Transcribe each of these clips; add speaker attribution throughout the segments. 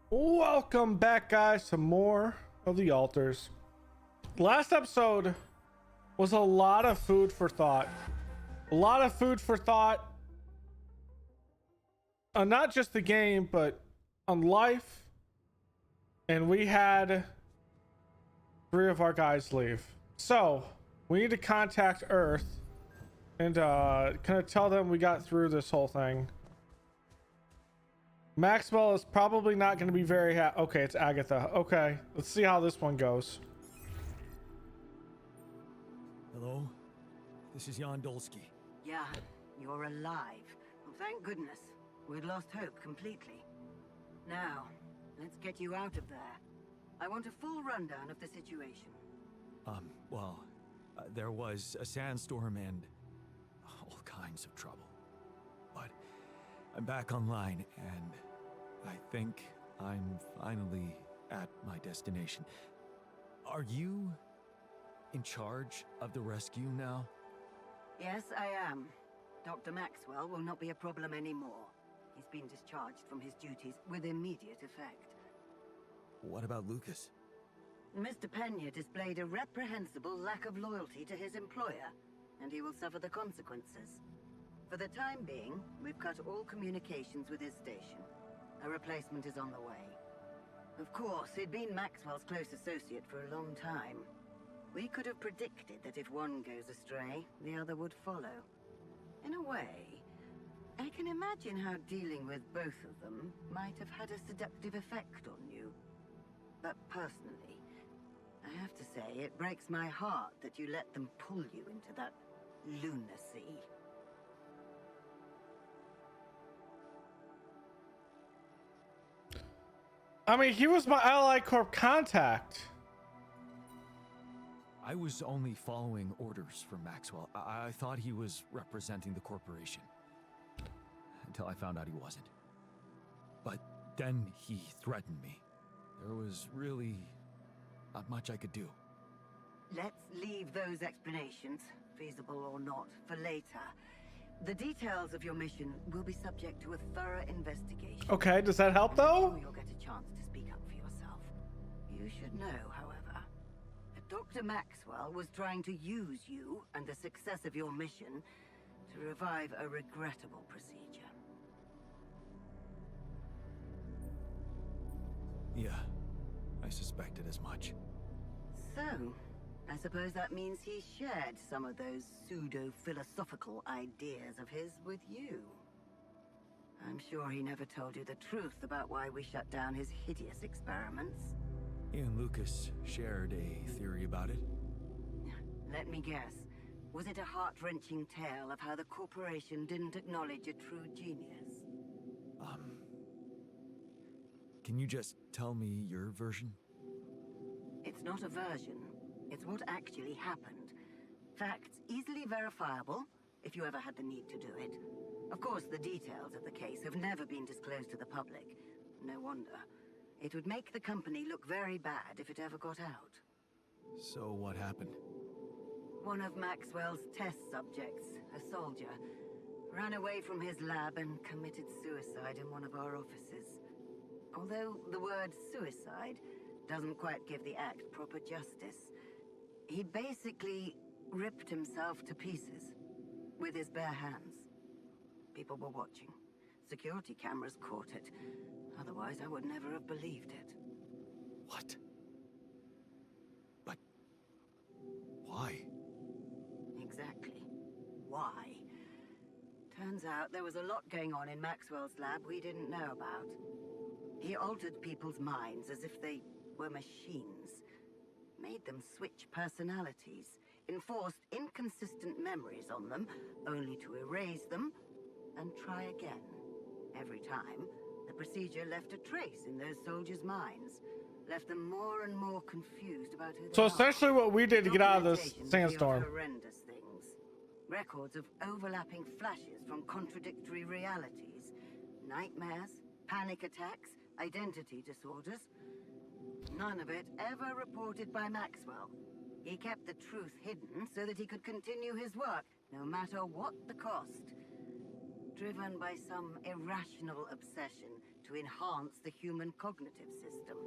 Speaker 1: Welcome back, guys, to more of the altars. Last episode was a lot of food for thought. A lot of food for thought on not just the game, but on life. And we had 3 of our guys leave. So we need to contact Earth and kind of tell them we got through this whole thing. Maxwell is probably not going to be very happy. Okay, it's Agatha. Okay, let's see how this one goes.
Speaker 2: Hello? This is Jan Dolsky.
Speaker 3: Yeah, you're alive. Well, thank goodness. We'd lost hope completely. Now, let's get you out of there. I want a full rundown of the situation.
Speaker 2: There was a sandstorm and all kinds of trouble. But I'm back online, and I think I'm finally at my destination. Are you in charge of the rescue now?
Speaker 3: Yes, I am. Dr. Maxwell will not be a problem anymore. He's been discharged from his duties with immediate effect.
Speaker 2: What about Lucas?
Speaker 3: Mr. Pena displayed a reprehensible lack of loyalty to his employer, and he will suffer the consequences. For the time being, we've cut all communications with his station. A replacement is on the way. Of course, he'd been Maxwell's close associate for a long time. We could have predicted that if one goes astray, the other would follow. In a way, I can imagine how dealing with both of them might have had a seductive effect on you. But personally, I have to say, it breaks my heart that you let them pull you into that lunacy.
Speaker 1: I mean, he was my Ally Corp contact.
Speaker 2: I was only following orders from Maxwell. I thought he was representing the corporation. Until I found out he wasn't. But then he threatened me. There was really not much I could do.
Speaker 3: Let's leave those explanations, feasible or not, for later. The details of your mission will be subject to a thorough investigation.
Speaker 1: Okay, does that help though?
Speaker 3: I'm sure you'll get a chance to speak up for yourself. You should know, however, that Dr. Maxwell was trying to use you and the success of your mission to revive a regrettable procedure.
Speaker 2: Yeah, I suspected as much.
Speaker 3: So, I suppose that means he shared some of those pseudo-philosophical ideas of his with you. I'm sure he never told you the truth about why we shut down his hideous experiments.
Speaker 2: He and Lucas shared a theory about it.
Speaker 3: Let me guess. Was it a heart-wrenching tale of how the corporation didn't acknowledge a true genius?
Speaker 2: Can you just tell me your version?
Speaker 3: It's not a version. It's what actually happened. Facts easily verifiable, if you ever had the need to do it. Of course, the details of the case have never been disclosed to the public. No wonder. It would make the company look very bad if it ever got out.
Speaker 2: So what happened?
Speaker 3: One of Maxwell's test subjects, a soldier, ran away from his lab and committed suicide in one of our offices. Although the word suicide doesn't quite give the act proper justice, he basically ripped himself to pieces with his bare hands. People were watching. Security cameras caught it. Otherwise, I would never have believed it.
Speaker 2: What? But why?
Speaker 3: Exactly. Why? Turns out there was a lot going on in Maxwell's lab we didn't know about. He altered people's minds as if they were machines. Made them switch personalities. Enforced inconsistent memories on them, only to erase them and try again. Every time, the procedure left a trace in those soldiers' minds. Left them more and more confused about who they
Speaker 1: So
Speaker 3: are.
Speaker 1: essentially what we did to get out of this
Speaker 3: Documentation
Speaker 1: sandstorm.
Speaker 3: revealed horrendous things. Records of overlapping flashes from contradictory realities. Nightmares, panic attacks, identity disorders. None of it ever reported by Maxwell. He kept the truth hidden so that he could continue his work, no matter what the cost. Driven by some irrational obsession to enhance the human cognitive system.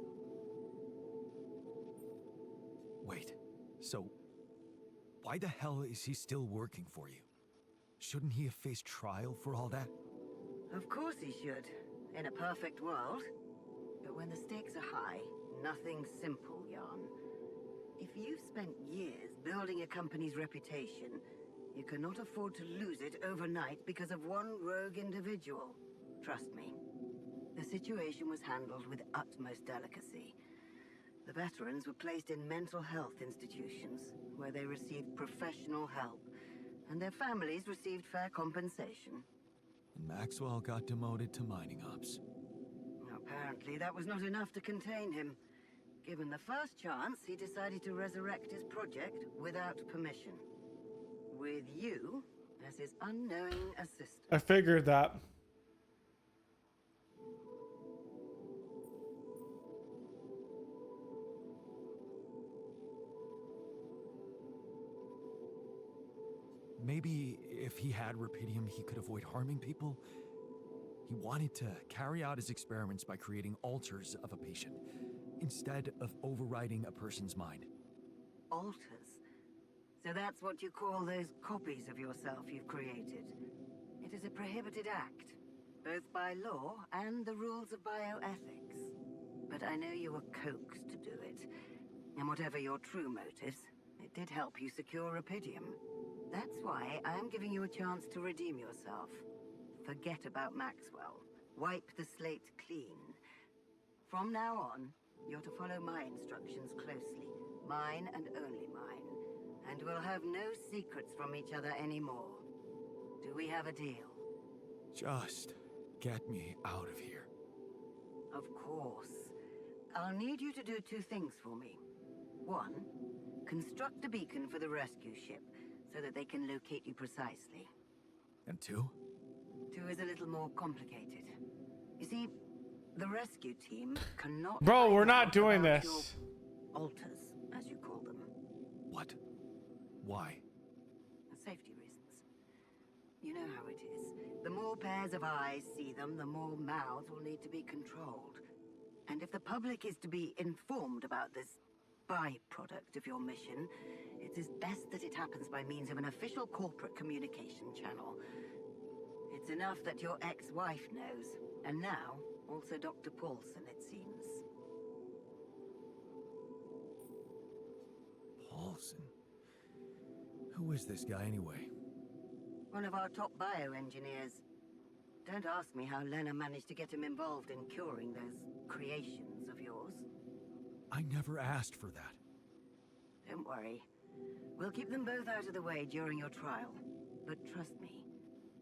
Speaker 2: Wait, so why the hell is he still working for you? Shouldn't he have faced trial for all that?
Speaker 3: Of course he should, in a perfect world. But when the stakes are high, nothing's simple, Jan. If you've spent years building a company's reputation, you cannot afford to lose it overnight because of one rogue individual. Trust me. The situation was handled with utmost delicacy. The veterans were placed in mental health institutions, where they received professional help, and their families received fair compensation.
Speaker 2: And Maxwell got demoted to mining ops.
Speaker 3: Apparently, that was not enough to contain him. Given the first chance, he decided to resurrect his project without permission. With you as his unknowing assistant.
Speaker 1: I figured that.
Speaker 2: Maybe if he had Rapidium, he could avoid harming people. He wanted to carry out his experiments by creating alters of a patient, instead of overriding a person's mind.
Speaker 3: Alters? So that's what you call those copies of yourself you've created? It is a prohibited act, both by law and the rules of bioethics. But I know you were coaxed to do it. And whatever your true motives, it did help you secure Rapidium. That's why I am giving you a chance to redeem yourself. Forget about Maxwell. Wipe the slate clean. From now on, you're to follow my instructions closely. Mine and only mine. And we'll have no secrets from each other anymore. Do we have a deal?
Speaker 2: Just get me out of here.
Speaker 3: Of course. I'll need you to do two things for me. One, construct a beacon for the rescue ship, so that they can locate you precisely.
Speaker 2: And two?
Speaker 3: Two is a little more complicated. You see, the rescue team cannot...
Speaker 1: Bro, we're
Speaker 3: find
Speaker 1: not
Speaker 3: out
Speaker 1: doing
Speaker 3: about
Speaker 1: this.
Speaker 3: your alters, as you call them.
Speaker 2: What? Why?
Speaker 3: Safety reasons. You know how it is. The more pairs of eyes see them, the more mouths will need to be controlled. And if the public is to be informed about this byproduct of your mission, it is best that it happens by means of an official corporate communication channel. It's enough that your ex-wife knows, and now also Dr. Paulson, it seems.
Speaker 2: Paulson? Who is this guy anyway?
Speaker 3: One of our top bioengineers. Don't ask me how Lena managed to get him involved in curing those creations of yours.
Speaker 2: I never asked for that.
Speaker 3: Don't worry. We'll keep them both out of the way during your trial. But trust me,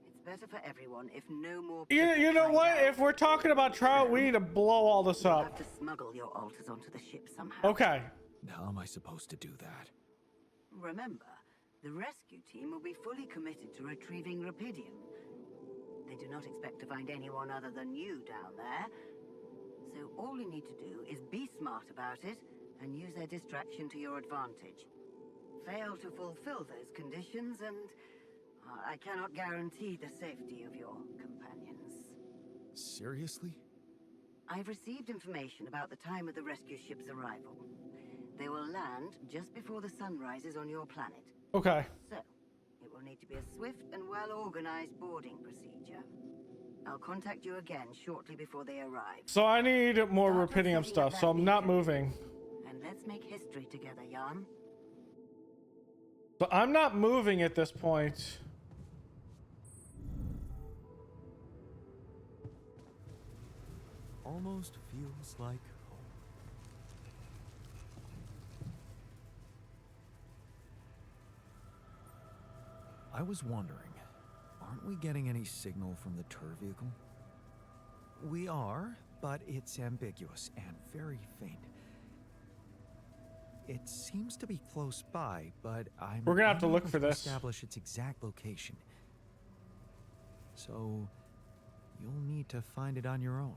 Speaker 3: it's better for everyone if no more people
Speaker 1: You know
Speaker 3: find
Speaker 1: what?
Speaker 3: out.
Speaker 1: If we're talking about trial, we need to blow all this
Speaker 3: You'll
Speaker 1: up.
Speaker 3: have to smuggle your alters onto the ship somehow.
Speaker 1: Okay.
Speaker 2: How am I supposed to do that?
Speaker 3: Remember, the rescue team will be fully committed to retrieving Rapidium. They do not expect to find anyone other than you down there. So all you need to do is be smart about it and use their distraction to your advantage. Fail to fulfill those conditions and I cannot guarantee the safety of your companions.
Speaker 2: Seriously?
Speaker 3: I've received information about the time of the rescue ship's arrival. They will land just before the sun rises on your planet.
Speaker 1: Okay.
Speaker 3: So, it will need to be a swift and well-organized boarding procedure. I'll contact you again shortly before they arrive.
Speaker 1: So I need more
Speaker 3: Start
Speaker 1: Rapidium
Speaker 3: setting
Speaker 1: stuff,
Speaker 3: up
Speaker 1: so
Speaker 3: that
Speaker 1: I'm not
Speaker 3: beacon.
Speaker 1: moving.
Speaker 3: And let's make history together, Jan.
Speaker 1: So I'm not moving at this point.
Speaker 2: Almost feels like home. I was wondering, aren't we getting any signal from the tour vehicle? We are, but it's ambiguous and very faint. It seems to be close by, but I'm
Speaker 1: We're gonna have to
Speaker 2: unable
Speaker 1: look for this.
Speaker 2: establish its exact location. So you'll need to find it on your own.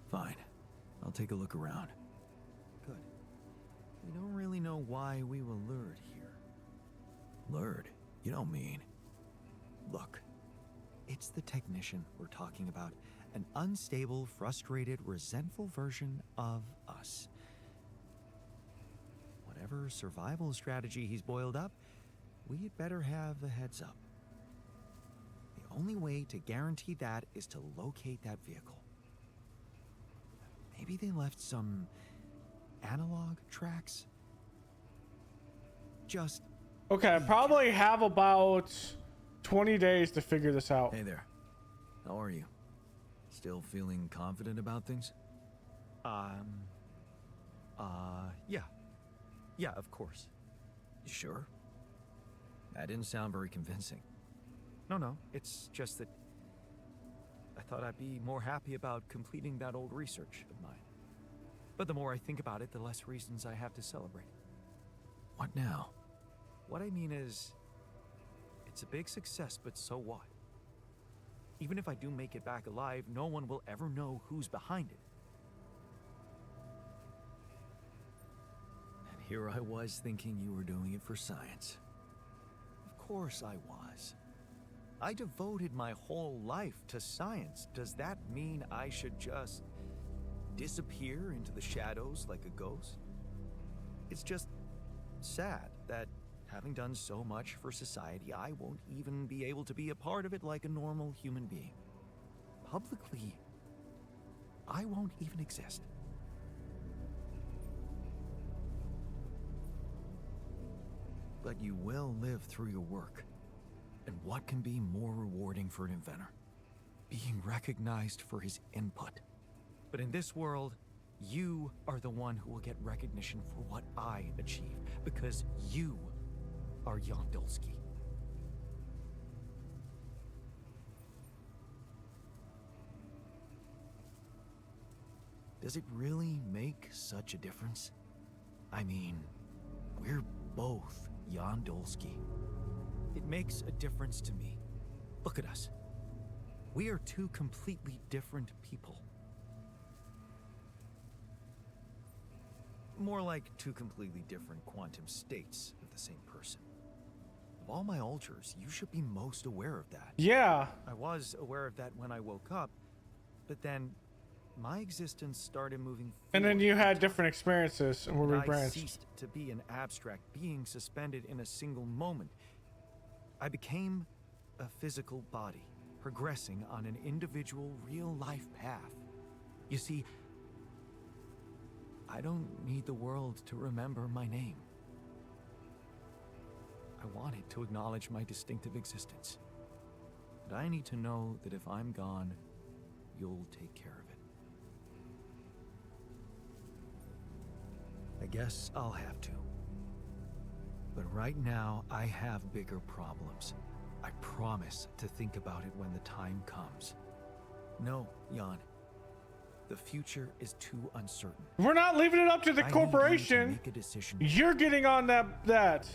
Speaker 2: Fine. I'll take a look around. Good. We don't really know why we were lured here. Lured? You don't mean. Look. It's the technician we're talking about. An unstable, frustrated, resentful version of us. Whatever survival strategy he's boiled up, we'd better have a heads up. The only way to guarantee that is to locate that vehicle. Maybe they left some analog tracks? Just...
Speaker 1: Okay, I probably have about 20 days to figure this out.
Speaker 2: Hey there. How are you? Still feeling confident about things? Yeah. Yeah, of course. You sure? That didn't sound very convincing. No, it's just that I thought I'd be more happy about completing that old research of mine. But the more I think about it, the less reasons I have to celebrate. What now? What I mean is, it's a big success, but so what? Even if I do make it back alive, no one will ever know who's behind it. And here I was thinking you were doing it for science. Of course I was. I devoted my whole life to science. Does that mean I should just disappear into the shadows like a ghost? It's just sad that having done so much for society, I won't even be able to be a part of it like a normal human being. Publicly, I won't even exist. But you will live through your work. And what can be more rewarding for an inventor? Being recognized for his input. But in this world, you are the one who will get recognition for what I achieve, because you are Jan Dulski. Does it really make such a difference? I mean, we're both Jan Dulski. It makes a difference to me. Look at us. We are two completely different people. More like two completely different quantum states of the same person. Of all my alters, you should be most aware of that.
Speaker 1: Yeah.
Speaker 2: I was aware of that when I woke up, but then my existence started moving forward.
Speaker 1: And then you had different experiences and were
Speaker 2: I
Speaker 1: rebranched.
Speaker 2: ceased to be an abstract being suspended in a single moment. I became a physical body, progressing on an individual real-life path. You see, I don't need the world to remember my name. I want it to acknowledge my distinctive existence. But I need to know that if I'm gone, you'll take care of it. I guess I'll have to. But right now, I have bigger problems. I promise to think about it when the time comes. No, Jan. The future is too uncertain.
Speaker 1: We're not leaving it up to the
Speaker 2: I need
Speaker 1: corporation.
Speaker 2: you to make a decision.
Speaker 1: You're getting on that.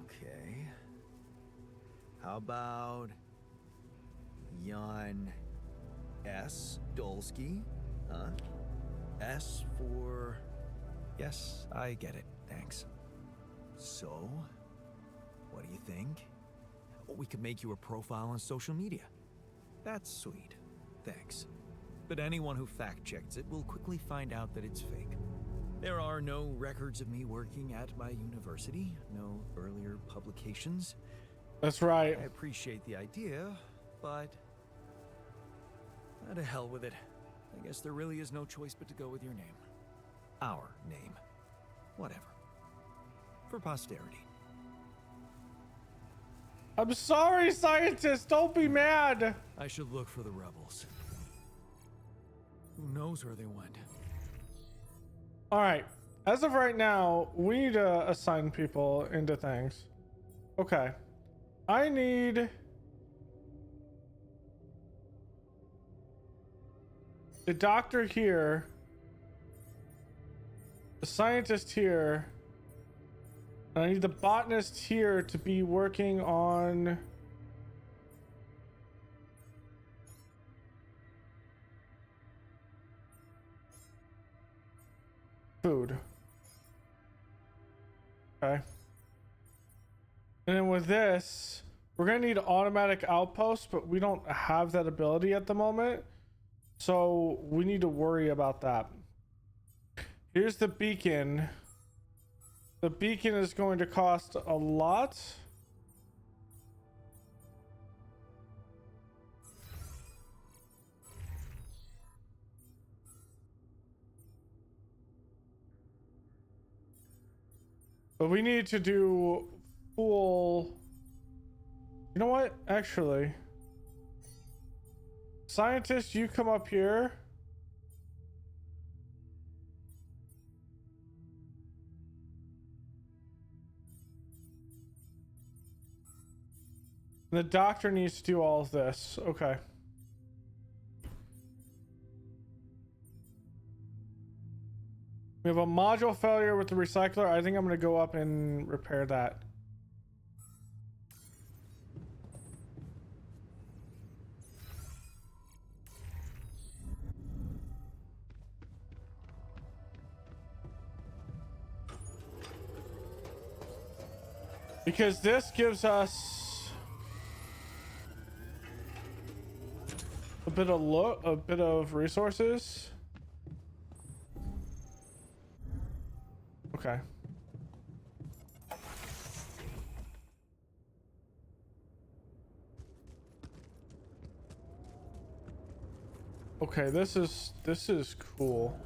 Speaker 2: Okay. How about Jan S. Dulski? Huh? S for... Yes, I get it. Thanks. So, what do you think? We could make you a profile on social media. That's sweet. Thanks. But anyone who fact-checks it will quickly find out that it's fake. There are no records of me working at my university, no earlier publications.
Speaker 1: That's right.
Speaker 2: I appreciate the idea, but... to hell with it. I guess there really is no choice but to go with your name. Our name. Whatever. For posterity.
Speaker 1: I'm sorry, scientists. Don't be mad.
Speaker 2: I should look for the rebels. Who knows where they went?
Speaker 1: All right. As of right now, we need to assign people into things. Okay. I need the doctor here, the scientist here, and I need the botanist here to be working on Okay. And then with this, we're gonna need automatic outposts, but we don't have that ability at the moment. So we need to worry about that. Here's the beacon. The beacon is going to cost a lot. But we need to do full... You know what? Actually, scientist, you come up here. The doctor needs to do all of this. Okay. We have a module failure with the recycler. I think I'm going to go up and repair that. Because this gives us a bit of resources. Okay. Okay, this is cool.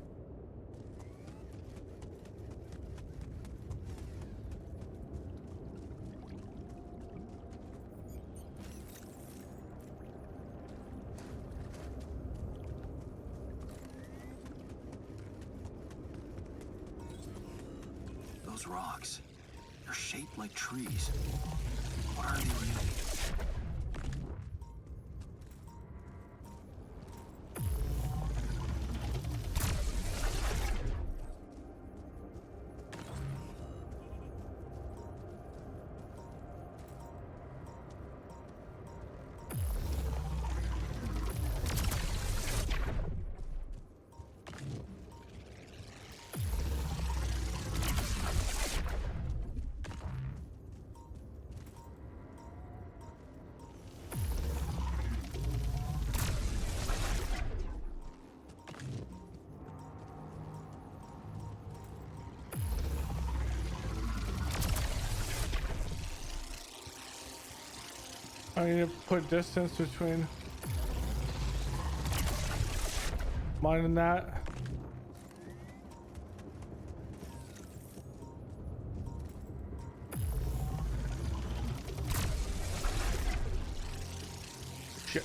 Speaker 2: Those rocks, they're shaped like trees. What are they really?
Speaker 1: I need to put distance between mine and that. Shit.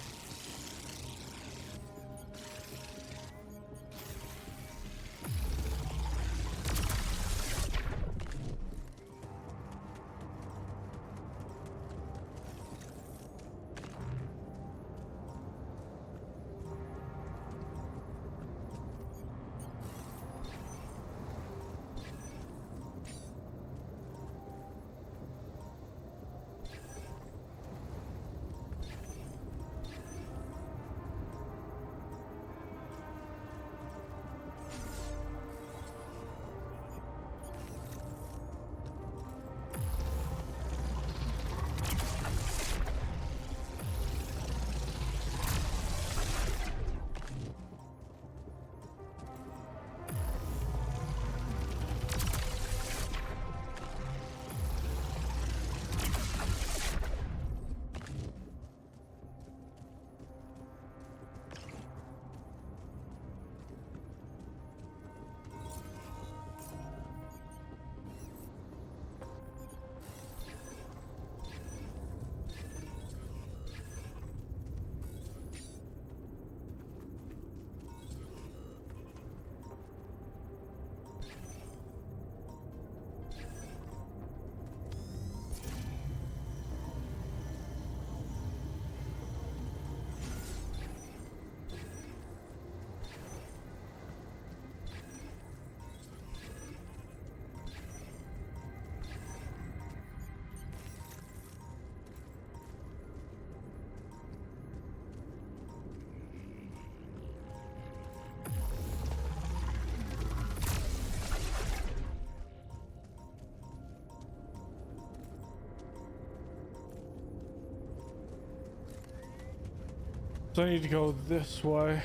Speaker 1: So I need to go this way.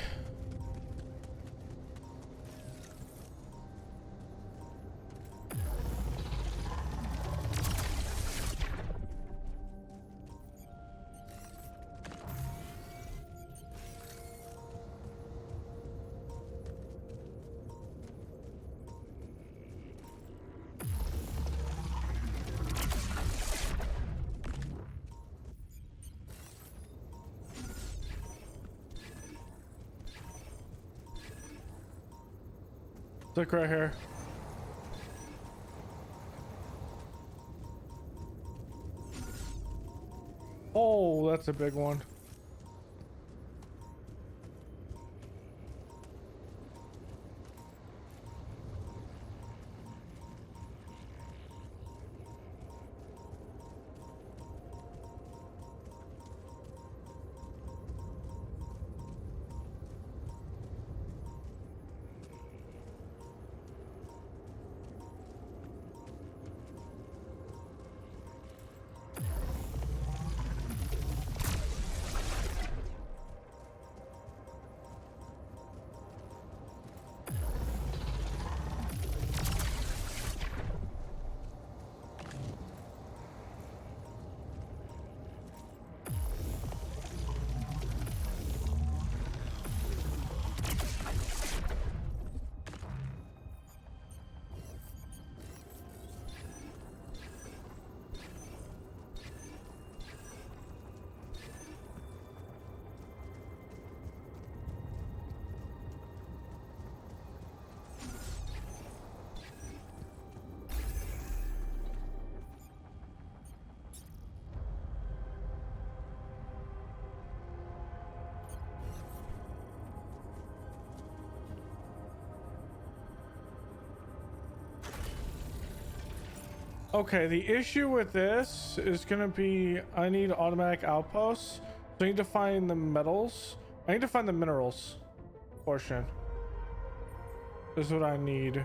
Speaker 1: Look right here. Oh, that's a big one. Okay, the issue with this is gonna be I need automatic outposts. So I need to find the metals. I need to find the minerals portion. This is what I need.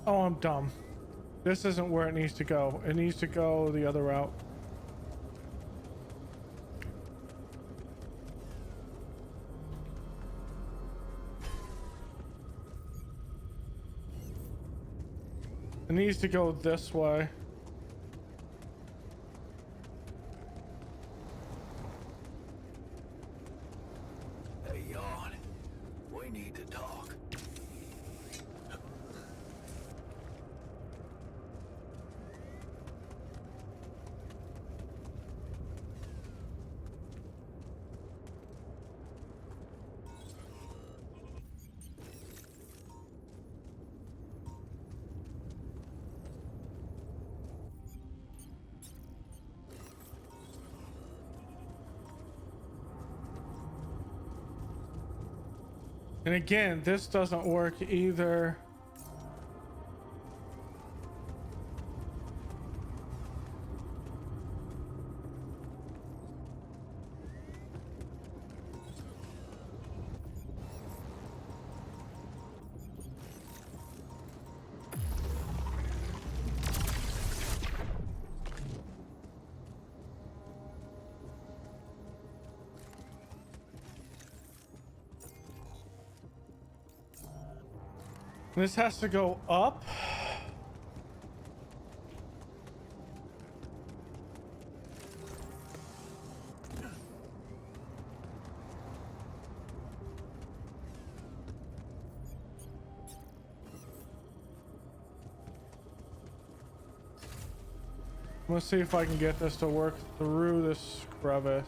Speaker 1: Oh, I'm dumb. This isn't where it needs to go. It needs to go the other route. It needs to go this way.
Speaker 2: Hey, Yawn. We need to talk.
Speaker 1: And again, this doesn't work either. This has to go up. Let's see if I can get this to work through this crevice.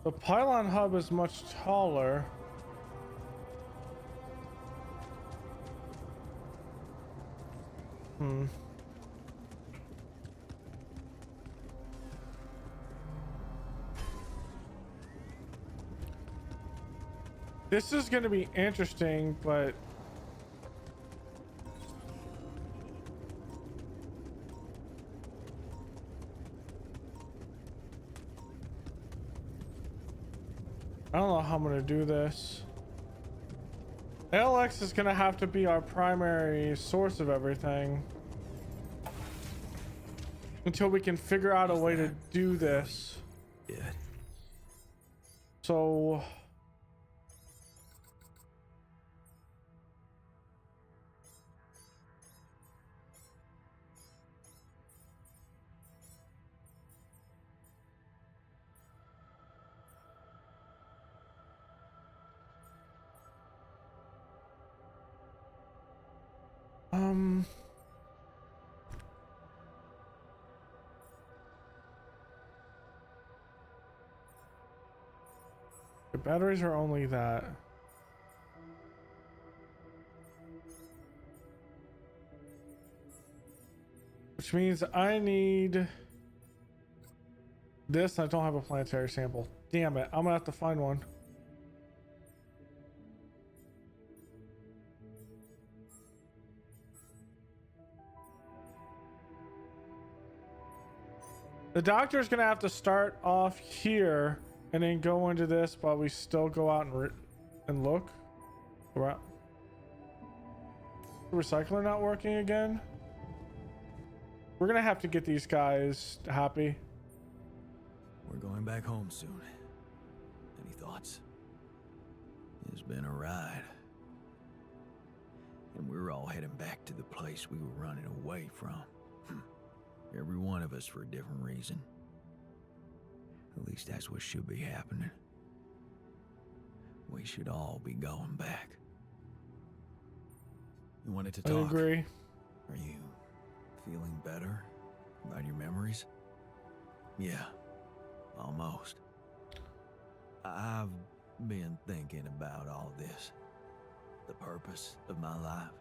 Speaker 1: The pylon hub is much taller. This is going to be interesting, but I don't know how I'm going to do this. LX is going to have to be our primary source of everything until we can figure out a way to do this.
Speaker 2: Yeah.
Speaker 1: So the batteries are only that. Which means I need this. I don't have a planetary sample. Damn it. I'm gonna have to find one. The doctor's gonna have to start off here and then go into this while we still go out and look. Right. Recycler not working again? We're gonna have to get these guys happy.
Speaker 2: We're going back home soon. Any thoughts? It's been a ride. And we're all heading back to the place we were running away from. Every one of us for a different reason. At least that's what should be happening. We should all be going back. You wanted to talk?
Speaker 1: I agree.
Speaker 2: Are you feeling better about your memories? Yeah, almost. I've been thinking about all this. The purpose of my life.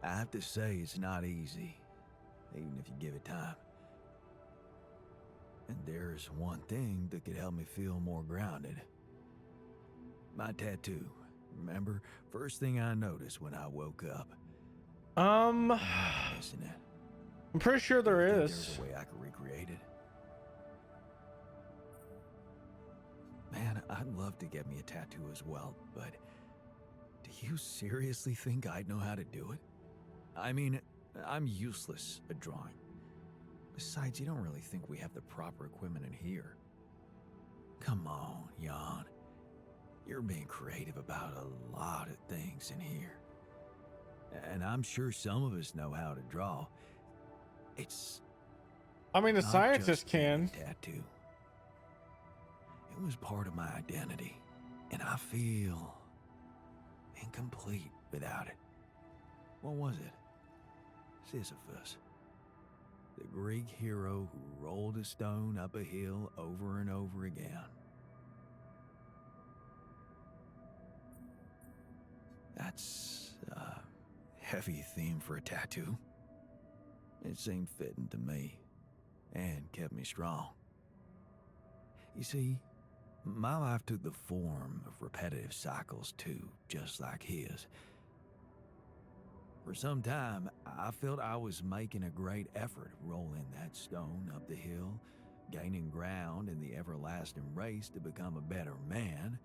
Speaker 2: I have to say it's not easy, even if you give it time. And there's one thing that could help me feel more grounded. My tattoo. Remember? First thing I noticed when I woke up. I'm missing it.
Speaker 1: I'm pretty sure there
Speaker 2: Think
Speaker 1: is.
Speaker 2: there's a way I could recreate it. Man, I'd love to get me a tattoo as well, but do you seriously think I'd know how to do it? I mean, I'm useless at drawing. Besides, you don't really think we have the proper equipment in here. Come on, Jan. You're being creative about a lot of things in here. And I'm sure some of us know how to draw. It's
Speaker 1: I mean, the
Speaker 2: not
Speaker 1: scientist
Speaker 2: just
Speaker 1: can.
Speaker 2: a tattoo. It was part of my identity, and I feel incomplete without it. What was it? Sisyphus, the Greek hero who rolled a stone up a hill over and over again. That's a heavy theme for a tattoo. It seemed fitting to me, and kept me strong. You see, my life took the form of repetitive cycles too, just like his. For some time, I felt I was making a great effort rolling that stone up the hill, gaining ground in the everlasting race to become a better man,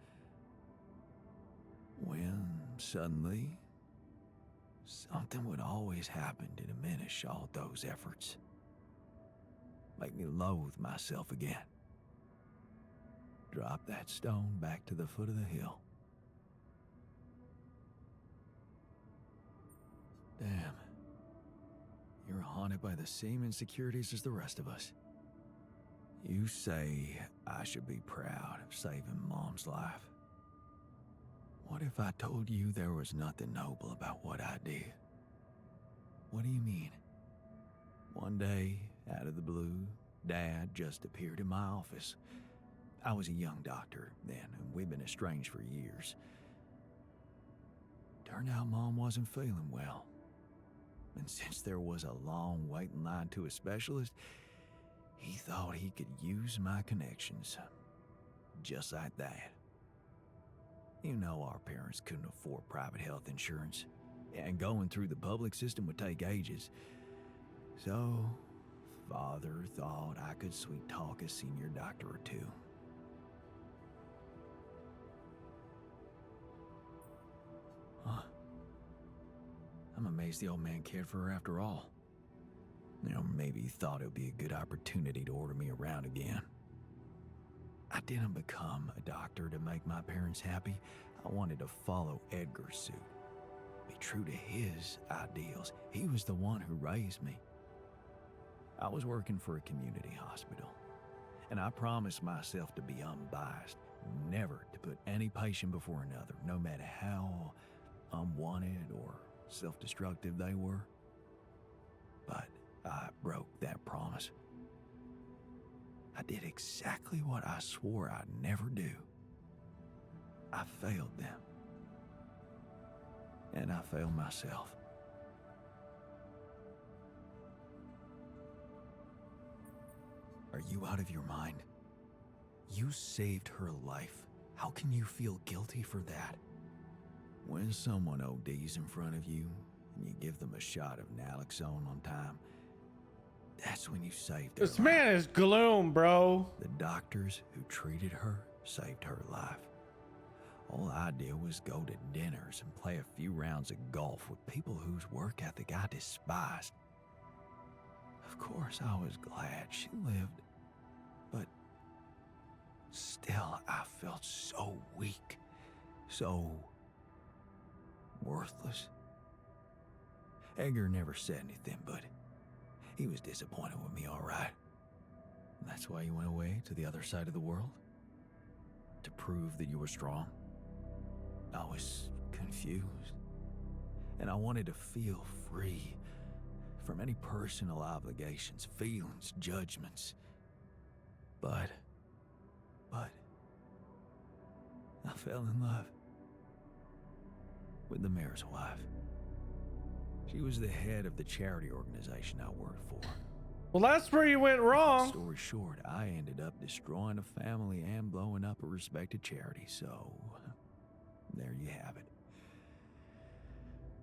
Speaker 2: when suddenly, something would always happen to diminish all those efforts. Make me loathe myself again. Drop that stone back to the foot of the hill. Damn. You're haunted by the same insecurities as the rest of us. You say I should be proud of saving Mom's life. What if I told you there was nothing noble about what I did? What do you mean? One day, out of the blue, Dad just appeared in my office. I was a young doctor then, and we'd been estranged for years. Turned out Mom wasn't feeling well. And since there was a long waiting line to a specialist, he thought he could use my connections. Just like that. You know our parents couldn't afford private health insurance, and going through the public system would take ages. So, Father thought I could sweet talk a senior doctor or two. Huh. I'm amazed the old man cared for her after all. You know, maybe he thought it would be a good opportunity to order me around again. I didn't become a doctor to make my parents happy. I wanted to follow Edgar's suit. Be true to his ideals. He was the one who raised me. I was working for a community hospital, and I promised myself to be unbiased, never to put any patient before another, no matter how unwanted or self-destructive they were. But I broke that promise. I did exactly what I swore I'd never do. I failed them. And I failed myself. Are you out of your mind? You saved her life. How can you feel guilty for that? When someone ODs in front of you, and you give them a shot of naloxone on time, that's when you saved their
Speaker 1: This
Speaker 2: life.
Speaker 1: man is gloom, bro.
Speaker 2: The doctors who treated her saved her life. All I did was go to dinners and play a few rounds of golf with people whose work ethic I despised. Of course, I was glad she lived, but still, I felt so weak, so worthless. Edgar never said anything, but he was disappointed with me, all right. That's why you went away to the other side of the world? To prove that you were strong? I was confused, and I wanted to feel free from any personal obligations, feelings, judgments. But I fell in love with the mayor's wife. She was the head of the charity organization I worked for.
Speaker 1: Well, that's where you went wrong.
Speaker 2: Story short, I ended up destroying a family and blowing up a respected charity, so there you have it.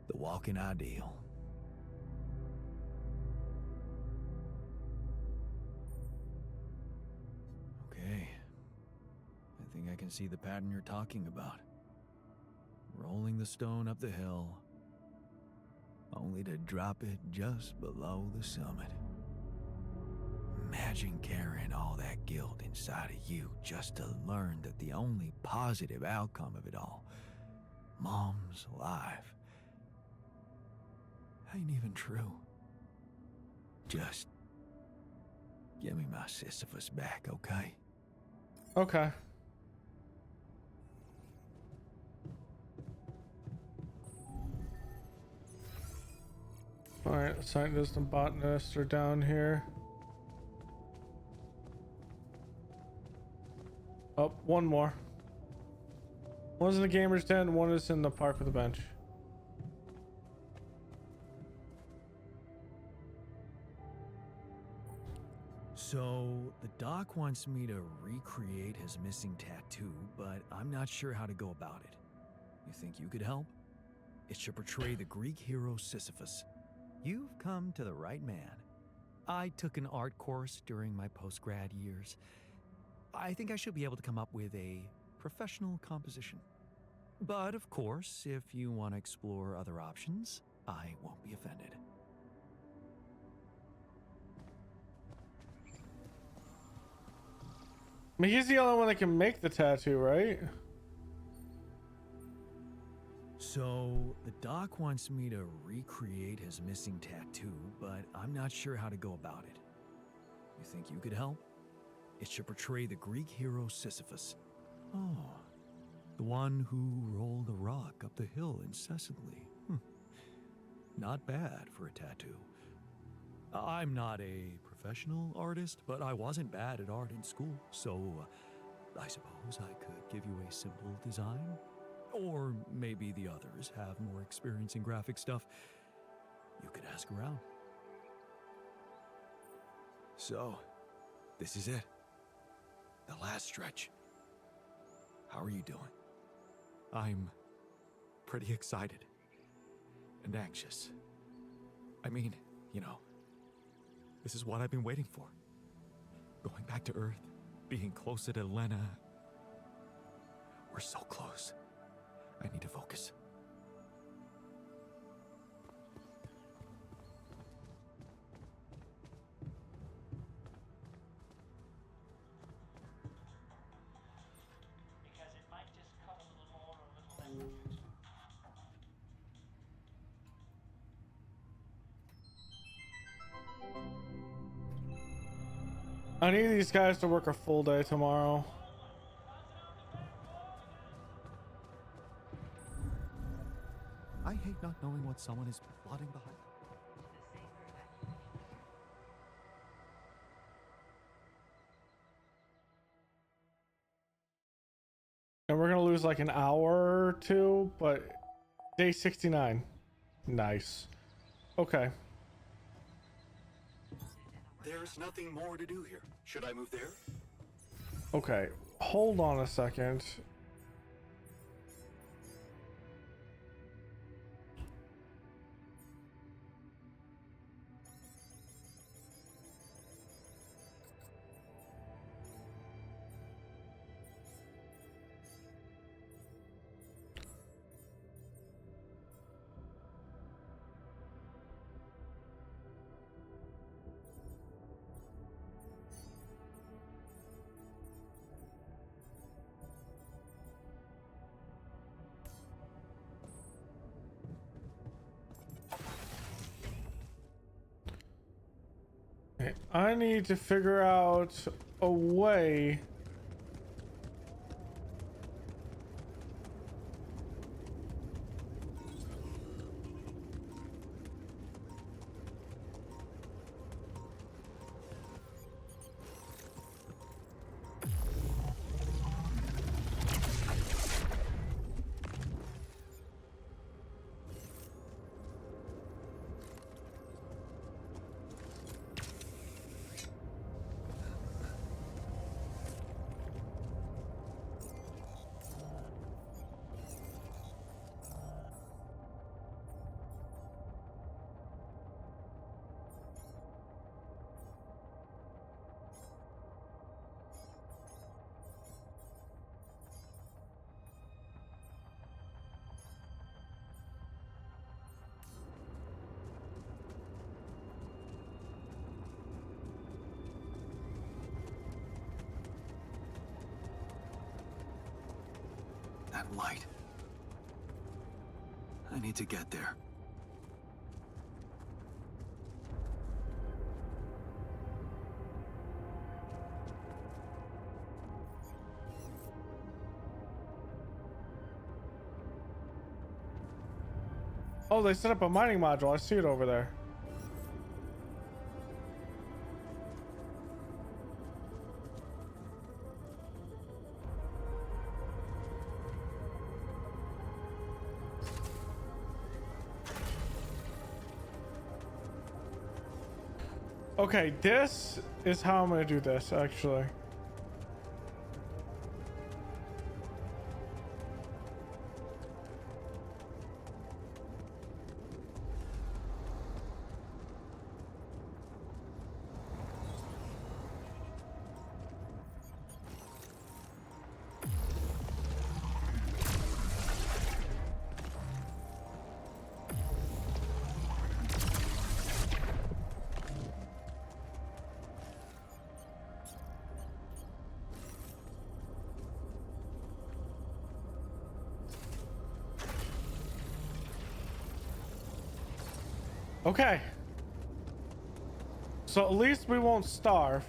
Speaker 2: The walking ideal. think I can see the pattern you're talking about. Rolling the stone up the hill, only to drop it just below the summit. Imagine carrying all that guilt inside of you just to learn that the only positive outcome of it all, Mom's life, ain't even true. Just give me my Sisyphus back, okay?
Speaker 1: Okay. Alright, scientist and botanist are down here. Oh, one more. One's in the gamer's den, one is in the park with a bench.
Speaker 2: So, the doc wants me to recreate his missing tattoo, but I'm not sure how to go about it. You think you could help? It should portray the Greek hero Sisyphus. You've come to the right man. I took an art course during my post-grad years. I think I should be able to come up with a professional composition. But of course, if you want to explore other options, I won't be offended.
Speaker 1: I mean, he's the only one that can make the tattoo, right?
Speaker 2: So, the doc wants me to recreate his missing tattoo, but I'm not sure how to go about it. You think you could help? It should portray the Greek hero Sisyphus. Oh, the one who rolled a rock up the hill incessantly. Not bad for a tattoo. I'm not a professional artist, but I wasn't bad at art in school, so I suppose I could give you a simple design. Or maybe the others have more experience in graphic stuff. You could ask around. So, this is it. The last stretch. How are you doing? I'm pretty excited and anxious. I mean, you know, this is what I've been waiting for. Going back to Earth, being closer to Lena. We're so close. I need to focus.
Speaker 4: Because it might just cut a little more or a little less.
Speaker 1: I need these guys to work a full day tomorrow.
Speaker 2: I hate not knowing what someone is plotting behind.
Speaker 1: And we're gonna lose like an hour or two, but day 69. Nice. Okay.
Speaker 5: There's nothing more to do here. Should I move there?
Speaker 1: Okay. Hold on a second. Okay, I need to figure out a way
Speaker 2: That light. I need to get there.
Speaker 1: Oh, they set up a mining module. I see it over there. Okay, this is how I'm gonna do this, actually. Okay. So at least we won't starve.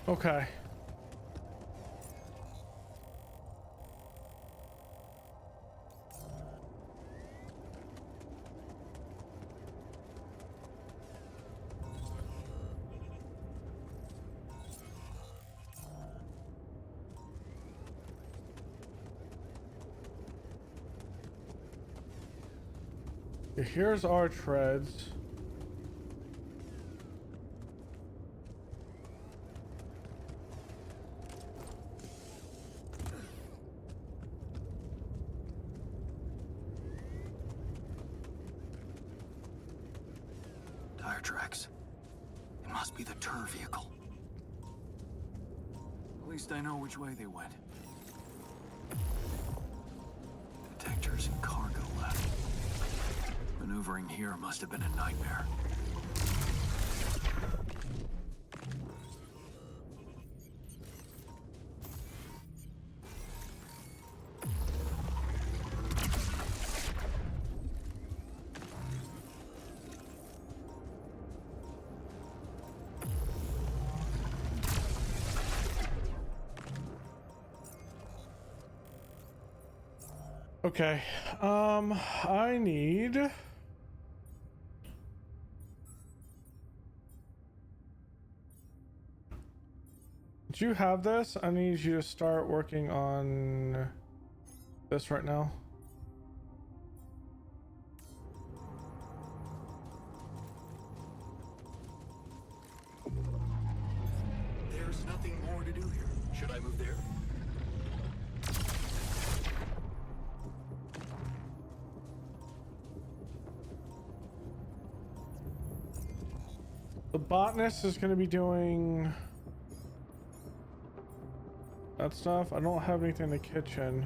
Speaker 1: Okay. Here's our treads.
Speaker 2: Tire tracks. It must be the tour vehicle. At least I know which way they went. Detectors and cargo left. Maneuvering here must have been a nightmare.
Speaker 1: Okay. I need... Do you have this? I need you to start working on this right now.
Speaker 5: There's nothing more to do here. Should I move there?
Speaker 1: The botanist is going to be doing that stuff. I don't have anything in the kitchen.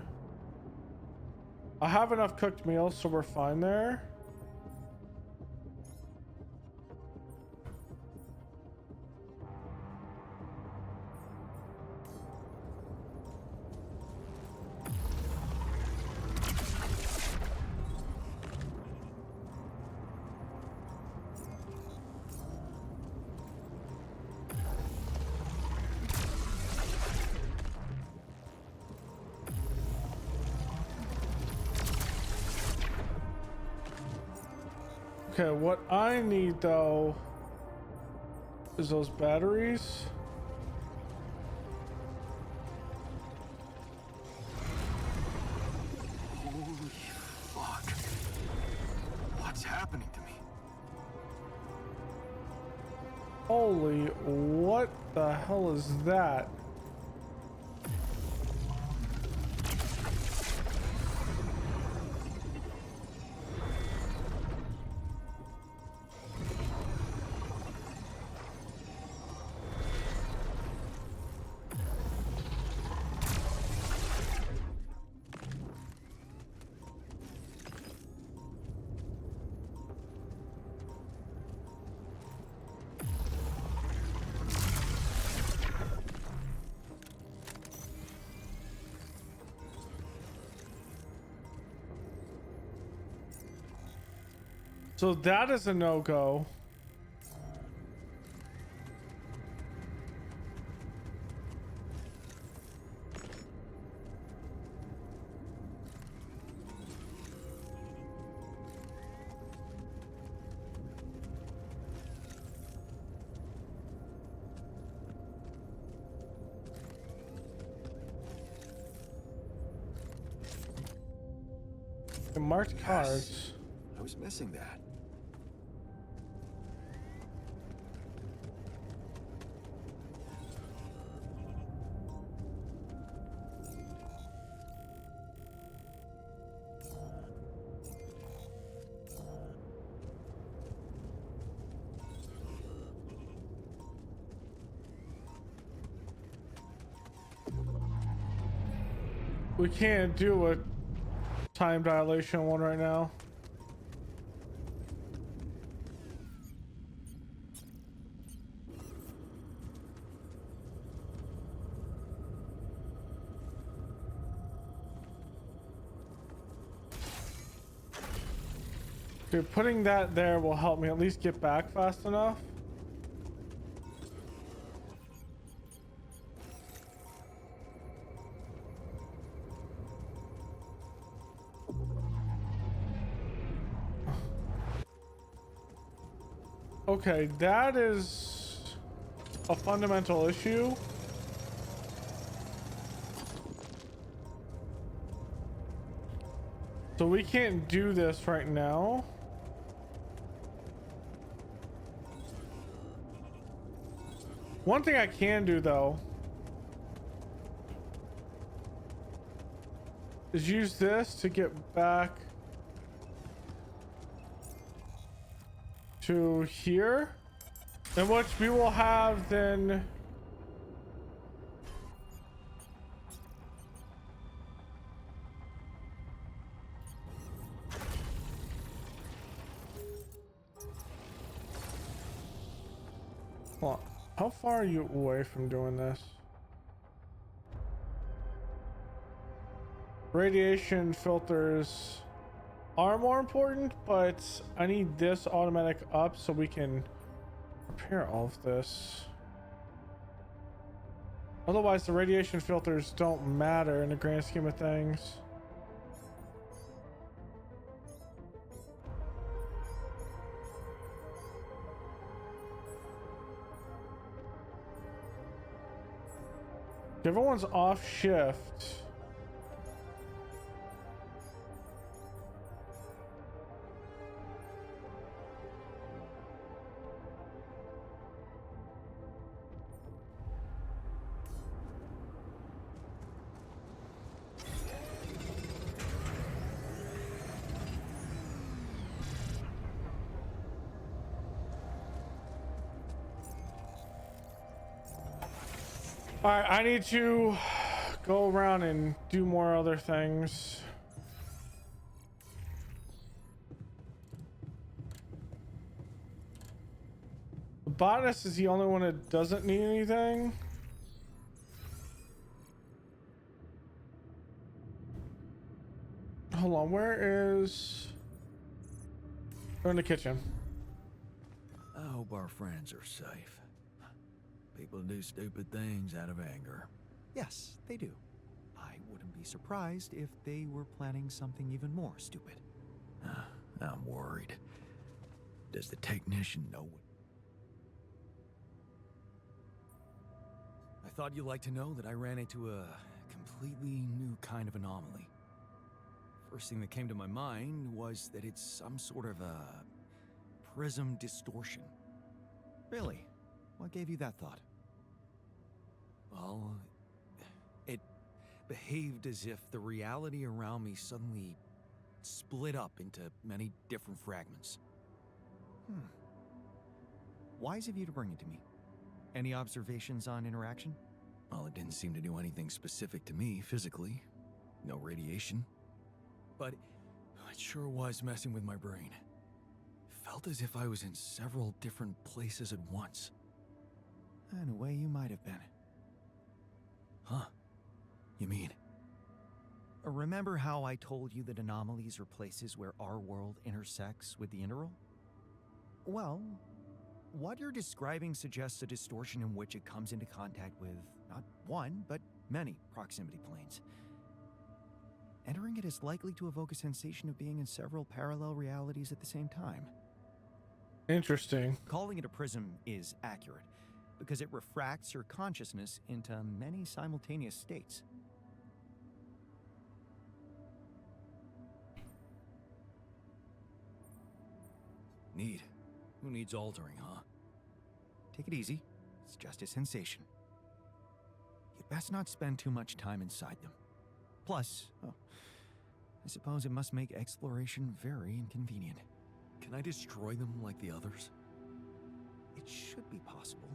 Speaker 1: I have enough cooked meals, so we're fine there. Okay, what I need though is those batteries.
Speaker 2: Holy fuck. What's happening to me?
Speaker 1: Holy, what the hell is that? So that is a no-go. The marked cards.
Speaker 2: I was missing that.
Speaker 1: We can't do a time dilation one right now. Dude, putting that there will help me at least get back fast enough. Okay, that is a fundamental issue. So we can't do this right now. One thing I can do though is use this to get back to here, in which we will have then hold on. How far are you away from doing this? Radiation filters are more important, but I need this automatic up so we can repair all of this. Otherwise, the radiation filters don't matter in the grand scheme of things. Everyone's off shift. All right, I need to go around and do more other things. The botanist is the only one that doesn't need anything. Hold on, where is... They're in the kitchen.
Speaker 2: I hope our friends are safe. People do stupid things out of anger.
Speaker 6: Yes, they do. I wouldn't be surprised if they were planning something even more stupid.
Speaker 2: I'm worried. Does the technician know what... I thought you'd like to know that I ran into a completely new kind of anomaly. First thing that came to my mind was that it's some sort of a prism distortion.
Speaker 6: Really? What gave you that thought?
Speaker 2: Well, it behaved as if the reality around me suddenly split up into many different fragments.
Speaker 6: Wise of you to bring it to me. Any observations on interaction?
Speaker 2: Well, it didn't seem to do anything specific to me physically. No radiation. But it sure was messing with my brain. Felt as if I was in several different places at once.
Speaker 6: In a way, you might have been.
Speaker 2: Huh? You mean?
Speaker 6: Remember how I told you that anomalies are places where our world intersects with the interworld? Well, what you're describing suggests a distortion in which it comes into contact with not one, but many proximity planes. Entering it is likely to evoke a sensation of being in several parallel realities at the same time.
Speaker 1: Interesting.
Speaker 6: Calling it a prism is accurate, because it refracts your consciousness into many simultaneous states.
Speaker 2: Neat. Who needs altering, huh?
Speaker 6: Take it easy. It's just a sensation. You'd best not spend too much time inside them. Plus, I suppose it must make exploration very inconvenient.
Speaker 2: Can I destroy them like the others?
Speaker 6: It should be possible.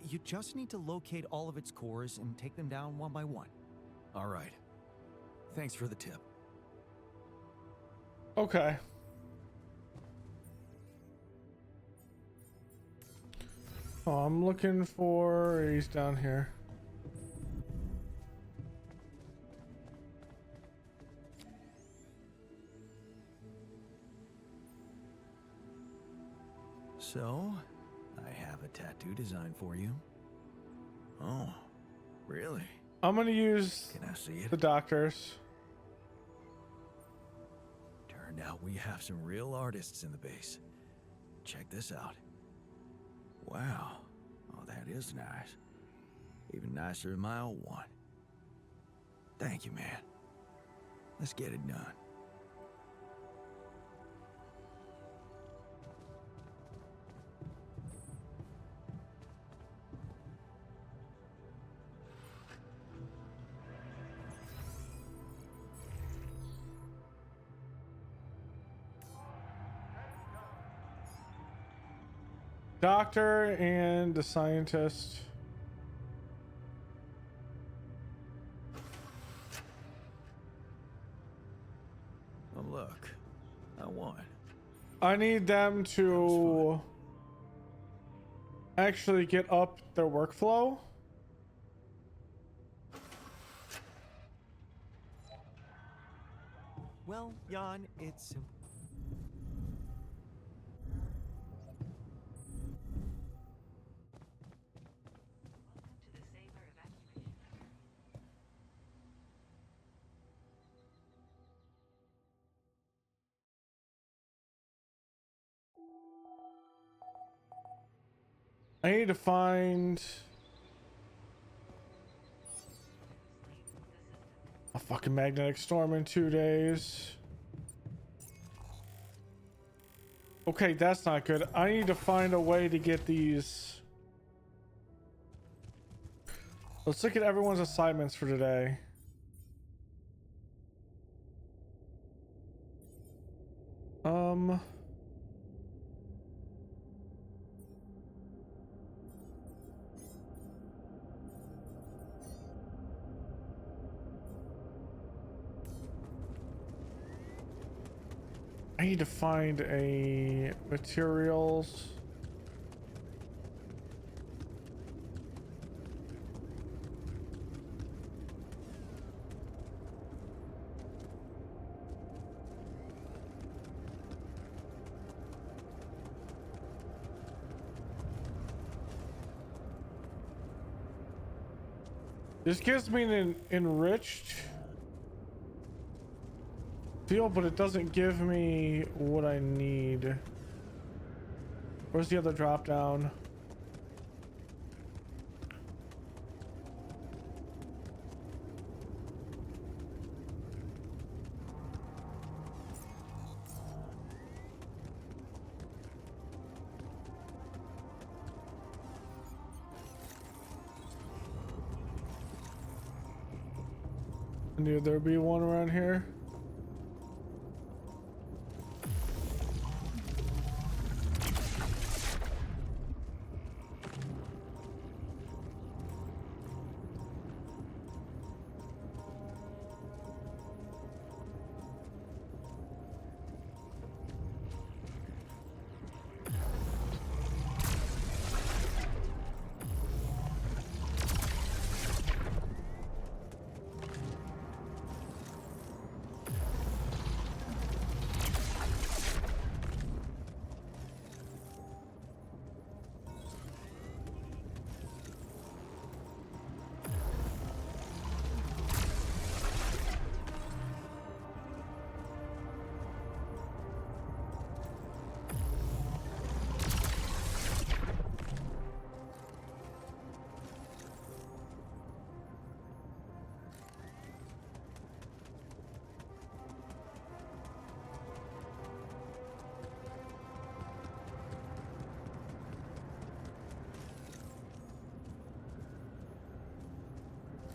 Speaker 6: You just need to locate all of its cores and take them down one by one.
Speaker 2: All right. Thanks for the tip.
Speaker 1: Okay. Oh, I'm looking for... He's down here.
Speaker 2: So, I have a tattoo design for you. Oh, really?
Speaker 1: I'm gonna use
Speaker 2: Can I see it?
Speaker 1: the doctors.
Speaker 2: Turned out we have some real artists in the base. Check this out. Wow. Oh, that is nice. Even nicer than my old one. Thank you, man. Let's get it done.
Speaker 1: Doctor and the scientist.
Speaker 2: Oh, look. I won.
Speaker 1: I need them to actually get up their workflow.
Speaker 6: Well, Jan, it's...
Speaker 1: I need to find a fucking magnetic storm in 2 days. Okay, that's not good. I need to find a way to get these. Let's look at everyone's assignments for today. I need to find a materials. This gives me an enriched feel, but it doesn't give me what I need. Where's the other drop down? I knew there'd be one around here.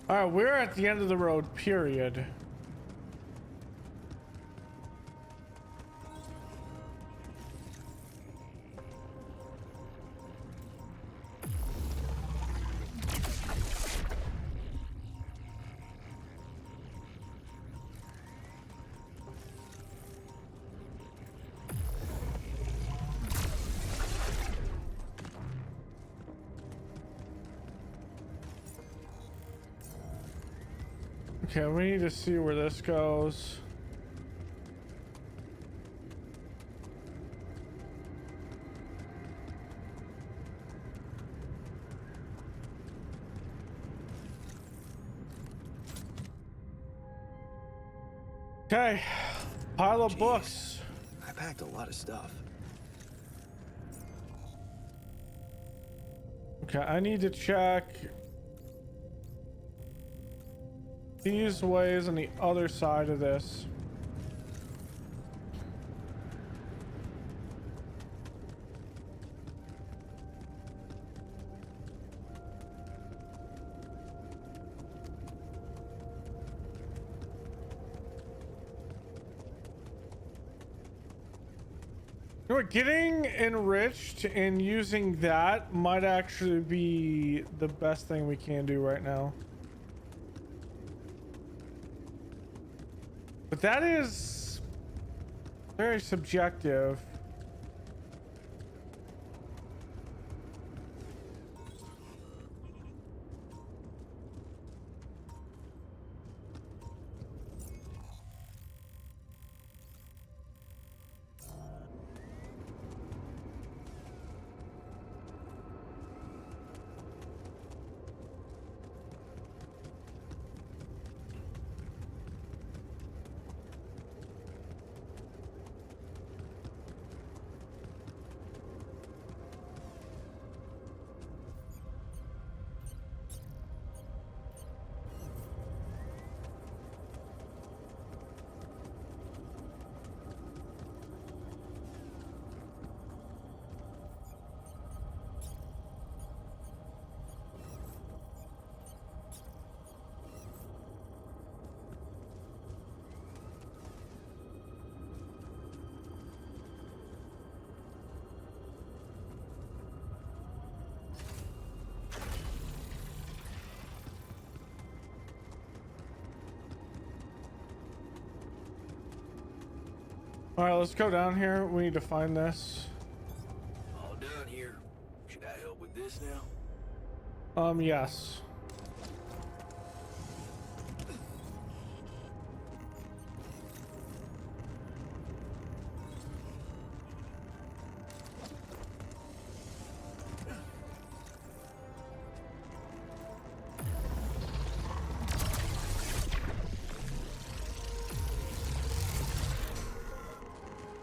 Speaker 1: All right, we're at the end of the road, period. Okay, we need to see where this goes. Okay, pile of books.
Speaker 6: I packed a lot of stuff.
Speaker 1: Okay, I need to check these ways on the other side of this. You know what, getting enriched and using that might actually be the best thing we can do right now. But that is very subjective. All right, let's go down here. We need to find this.
Speaker 5: All done here. Should I help with this now?
Speaker 1: Yes.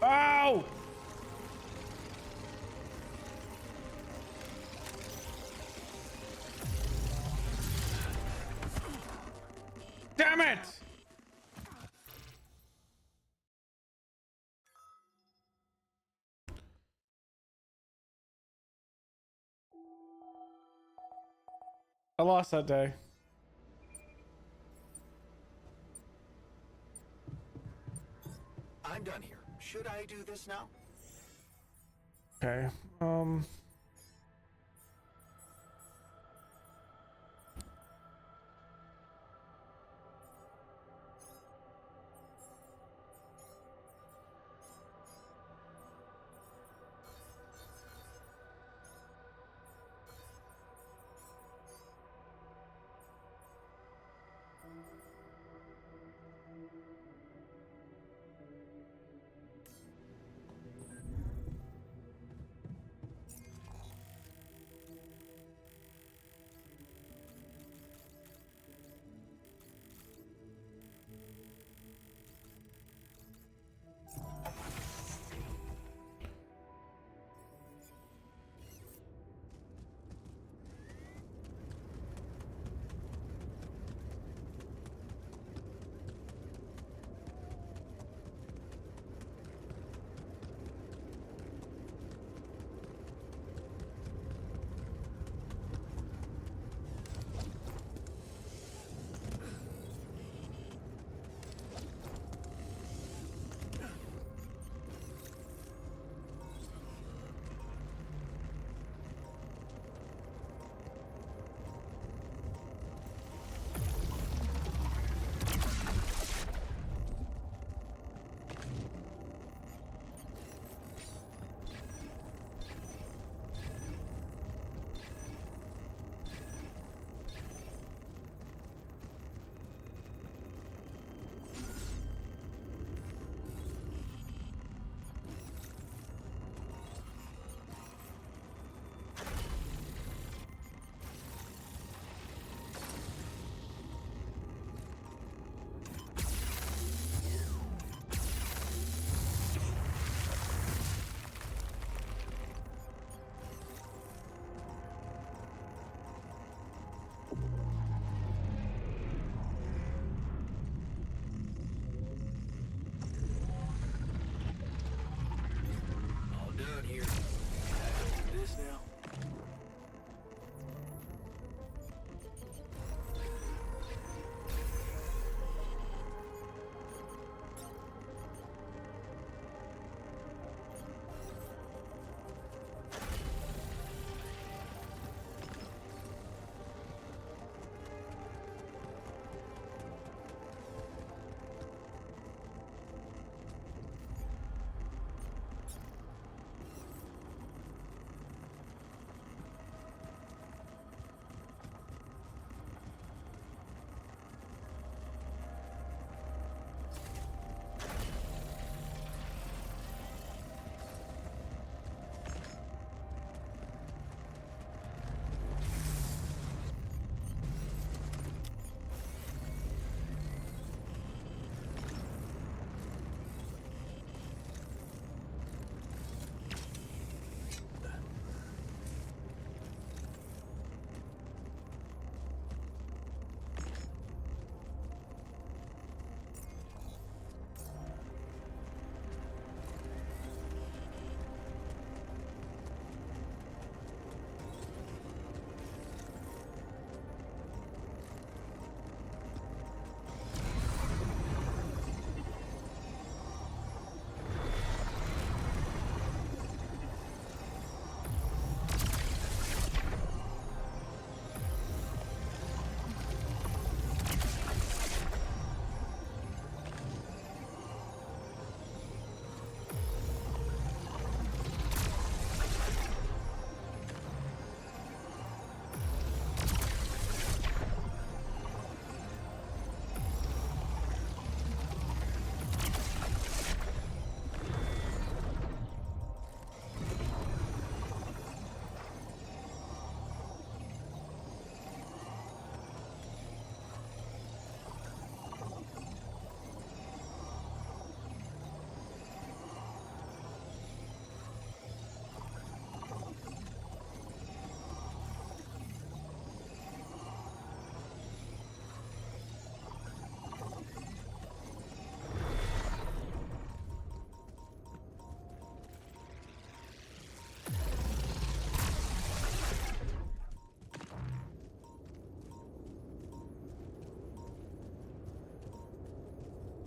Speaker 1: Ow! it! I lost that day.
Speaker 6: I'm done here. Should I do this now?
Speaker 1: Okay.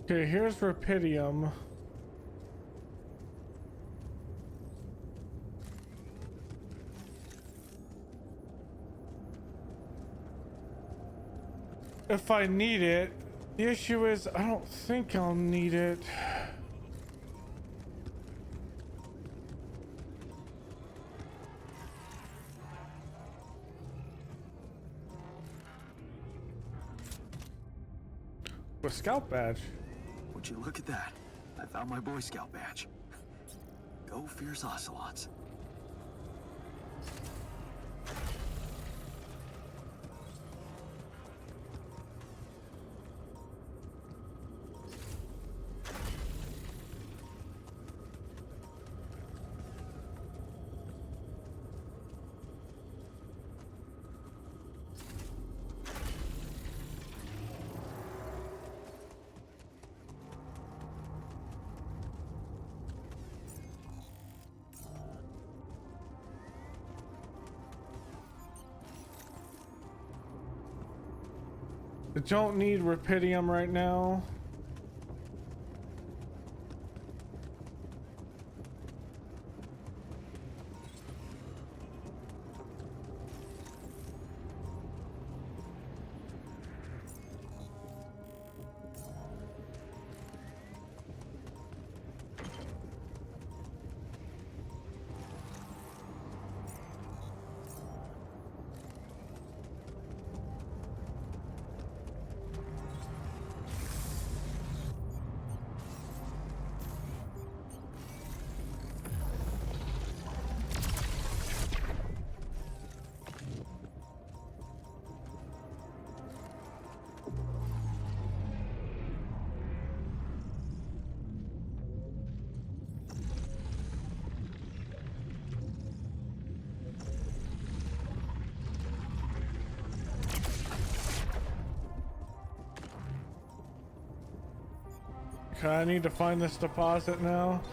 Speaker 1: Okay, here's Rapidium. If I need it, the issue is I don't think I'll need it. A scout badge.
Speaker 5: Would you look at that? I found my Boy Scout badge. Go Fierce Ocelots.
Speaker 1: I don't need Rapidium right now. Okay, I need to find this deposit now.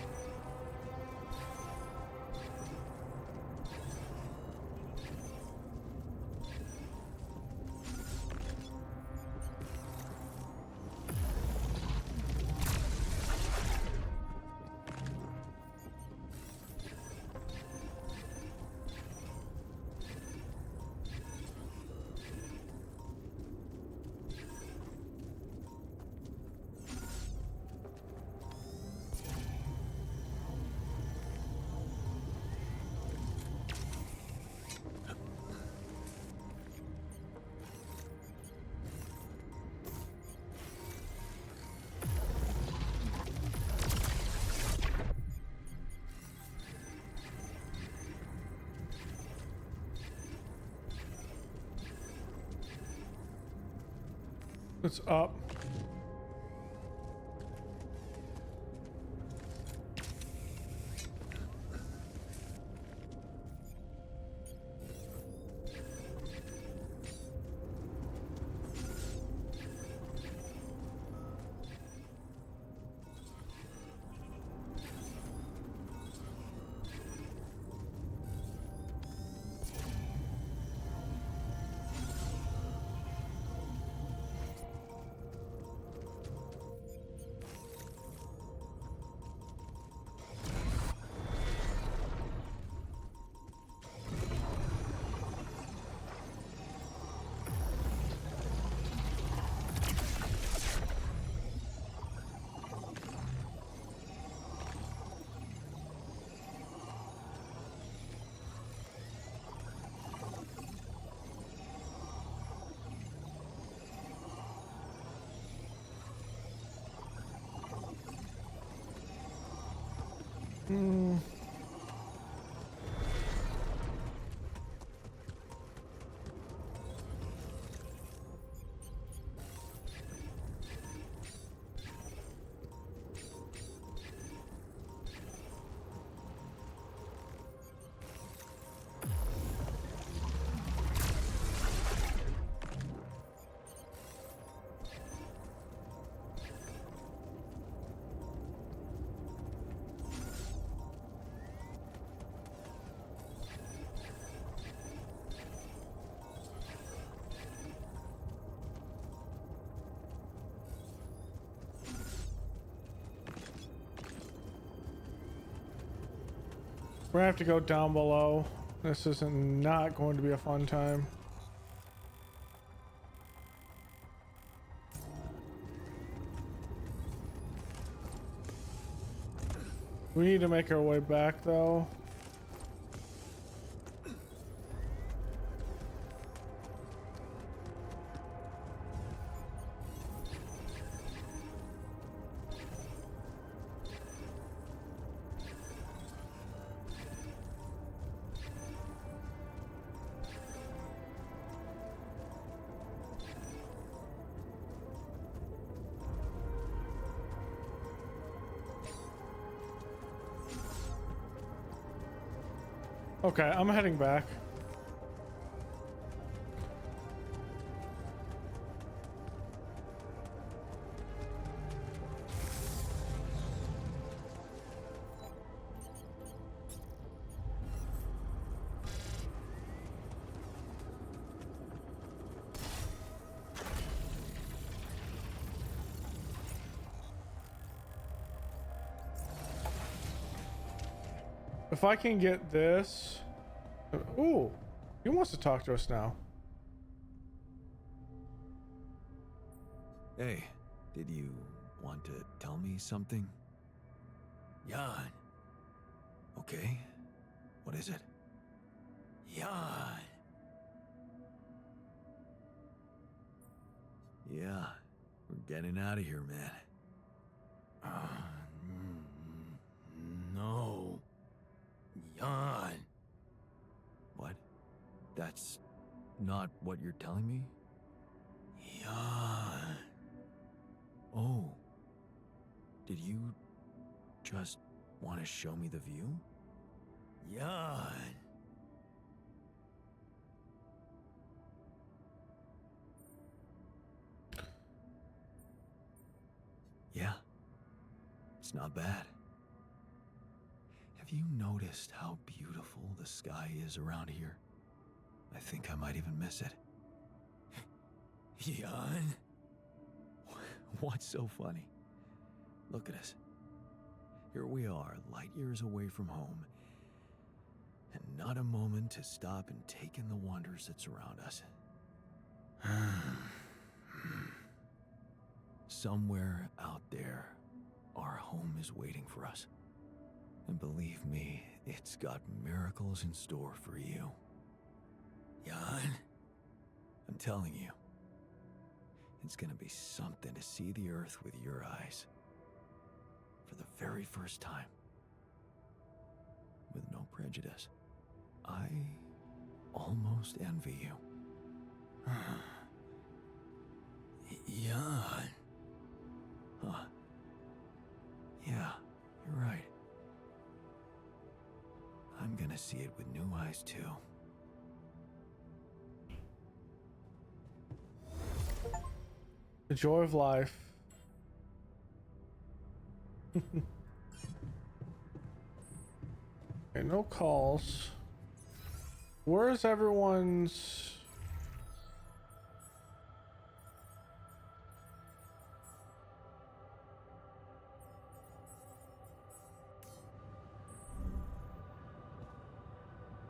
Speaker 1: It's up. We're gonna have to go down below. This is not going to be a fun time. We need to make our way back though. Okay, I'm heading back. If I can get this. Ooh, he wants to talk to us now.
Speaker 2: Hey, did you want to tell me something? Jan. Okay. What is it? Jan. Yeah, we're getting out of here, man. No. Jan. What? That's not what you're telling me? Jan. Oh. Did you just want to show me the view? Jan. Yeah. It's not bad. Have you noticed how beautiful the sky is around here? I think I might even miss it. Jan? What's so funny? Look at us. Here we are, light years away from home, and not a moment to stop and take in the wonders that surround us. Somewhere out there, our home is waiting for us. And believe me, it's got miracles in store for you. Jan, I'm telling you, it's gonna be something to see the Earth with your eyes. For the very first time. With no prejudice. I almost envy you. Jan. Huh. Yeah, you're right. I'm gonna see it with new eyes too.
Speaker 1: The joy of life. Okay, no calls. Where's everyone's...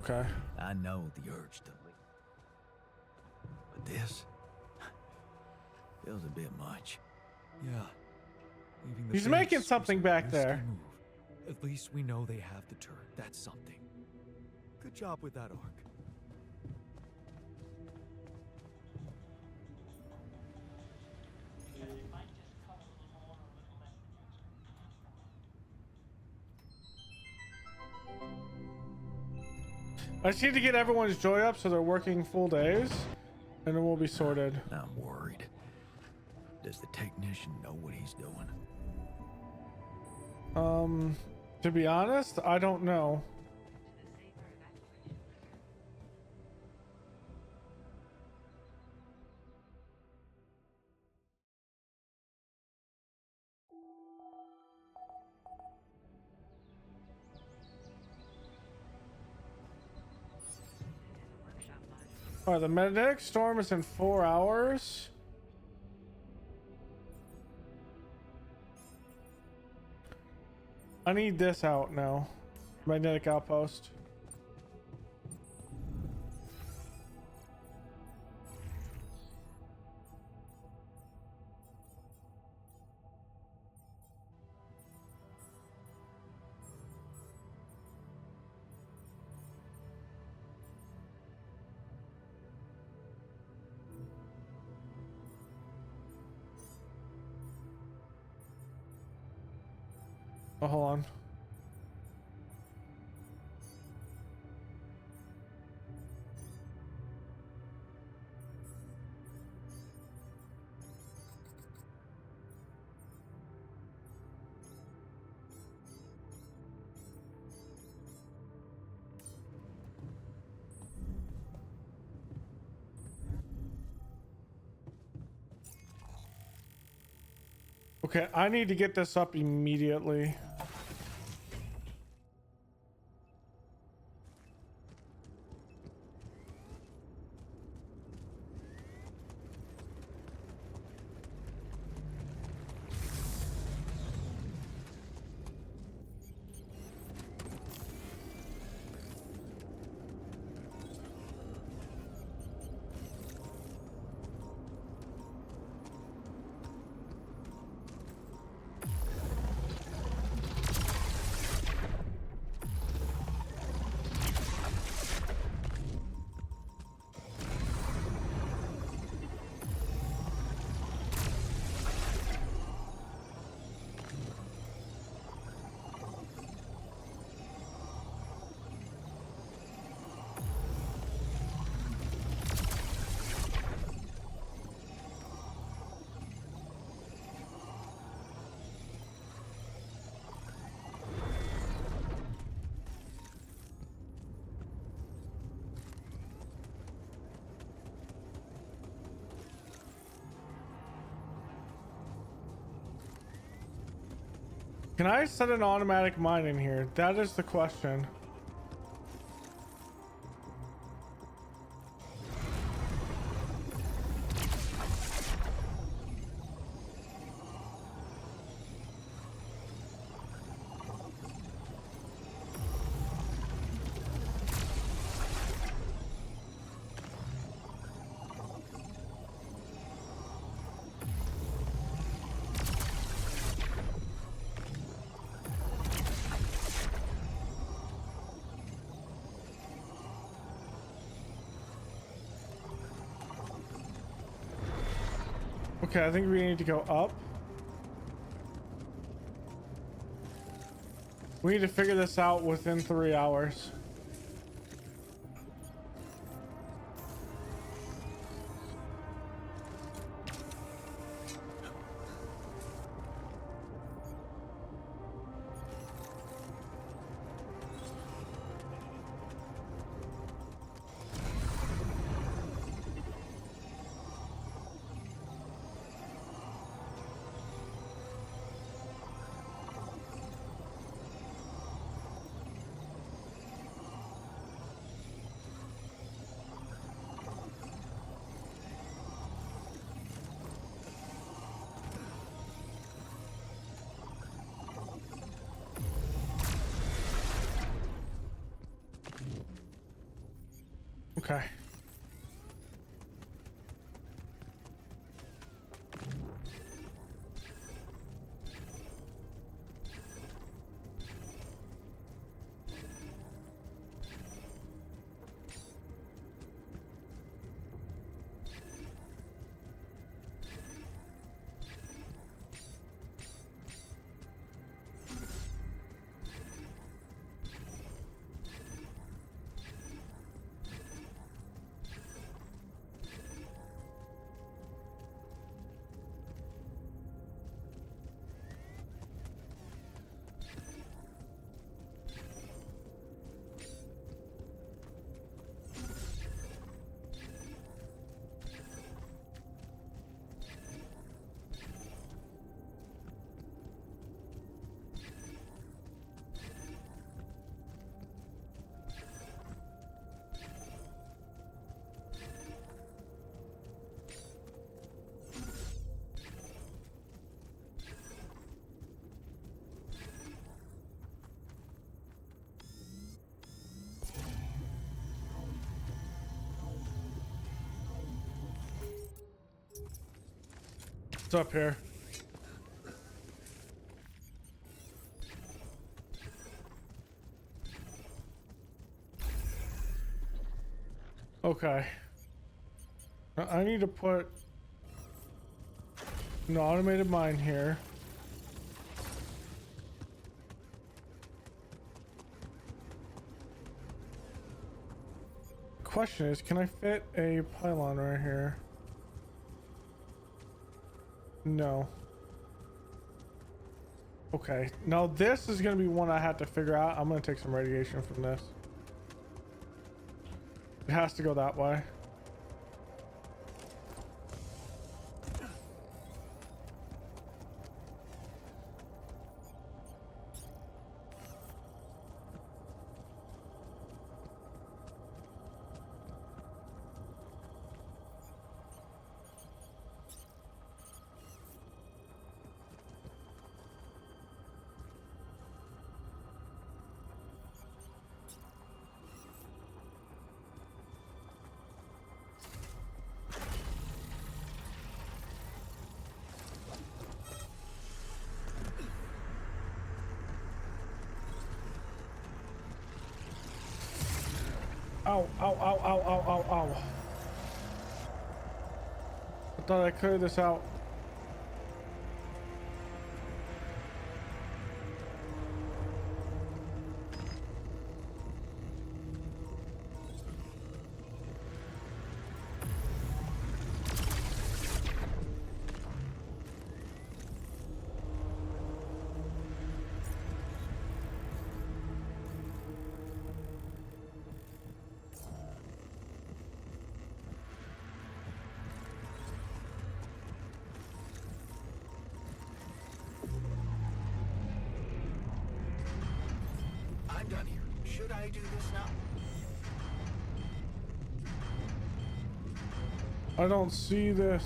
Speaker 1: Okay.
Speaker 2: I know the urge to leave. But this feels a bit much. Yeah. Leaving the
Speaker 1: He's
Speaker 2: base
Speaker 1: making
Speaker 2: was
Speaker 1: something
Speaker 2: a
Speaker 1: back
Speaker 2: risky
Speaker 1: there.
Speaker 2: move. At least we know they have the turret. That's something. Good job with that arc.
Speaker 4: Yeah, they might just cut a little more or a little less producer.
Speaker 1: I just need to get everyone's joy up so they're working full days, and then we'll be sorted.
Speaker 2: I'm worried. Does the technician know what he's doing?
Speaker 1: To be honest, I don't know. Alright, the magnetic storm is in 4 hours. I need this out now. Magnetic outpost. Oh, hold on. Okay, I need to get this up immediately. Can I set an automatic mine in here? That is the question. Okay, I think we need to go up. We need to figure this out within 3 hours. Okay. What's up here? Okay. I need to put an automated mine here. Question is, can I fit a pylon right here? No. Okay, now this is gonna be one I have to figure out. I'm gonna take some radiation from this. It has to go that way. Ow, ow, ow, ow, ow, ow, ow. I thought I cleared this out.
Speaker 7: I'm done here. Should I do this now?
Speaker 1: I don't see this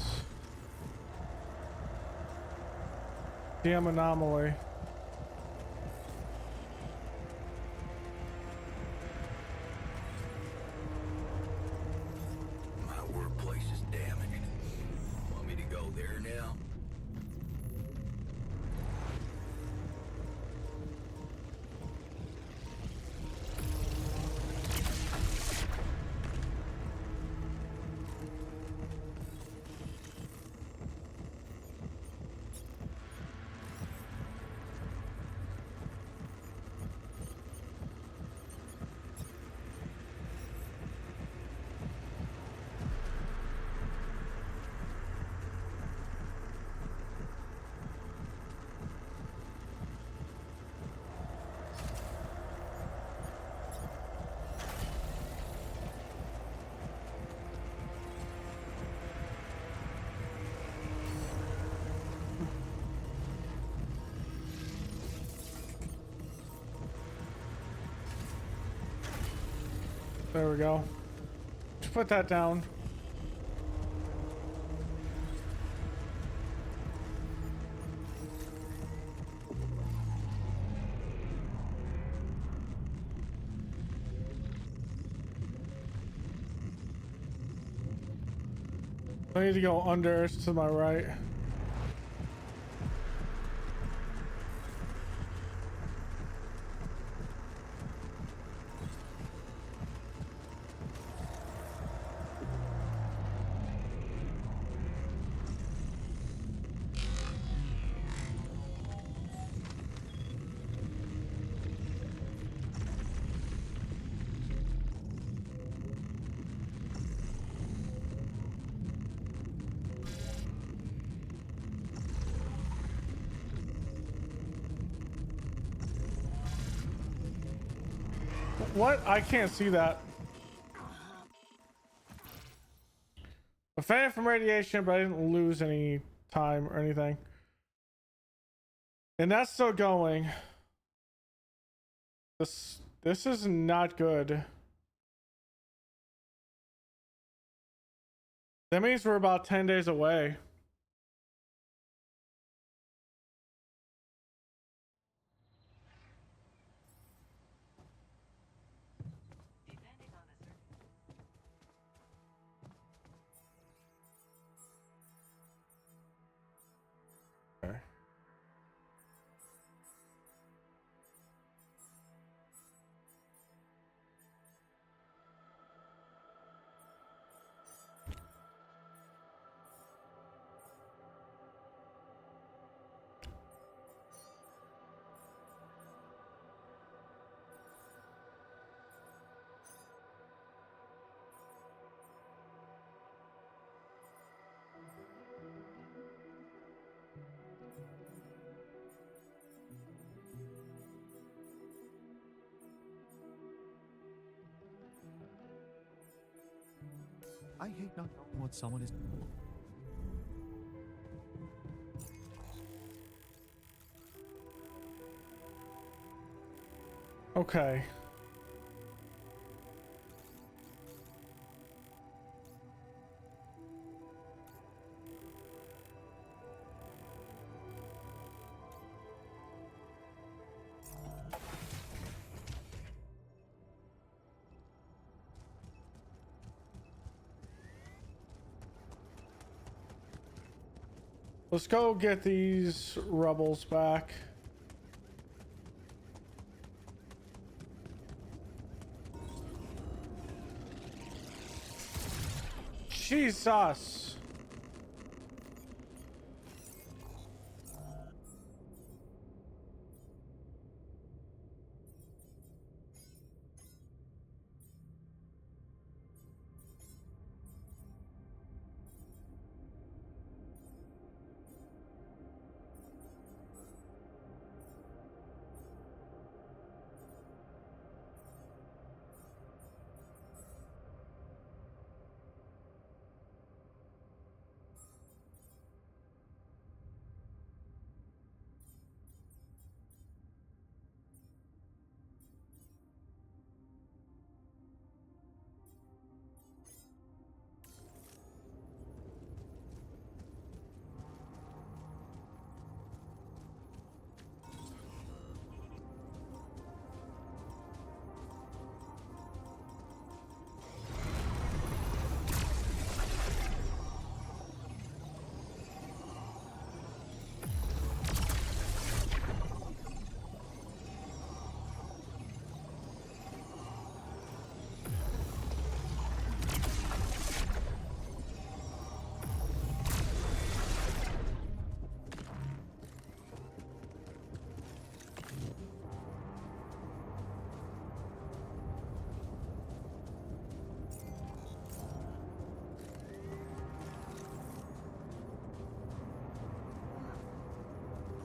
Speaker 1: damn anomaly.
Speaker 7: My workplace is damaged. Want me to go there now?
Speaker 1: There we go. Just put that down. I need to go under, it's to my right. What? I can't see that. I fanned from radiation, but I didn't lose any time or anything. And that's still going. This is not good. That means we're about 10 days away.
Speaker 6: I hate not knowing what someone is.
Speaker 1: Okay. Let's go get these rebels back. Jesus.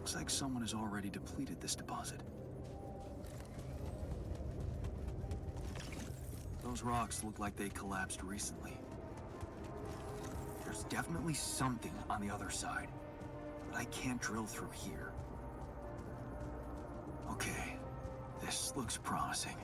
Speaker 5: Looks like someone has already depleted this deposit. Those rocks look like they collapsed recently. There's definitely something on the other side, but I can't drill through here. Okay, this looks promising.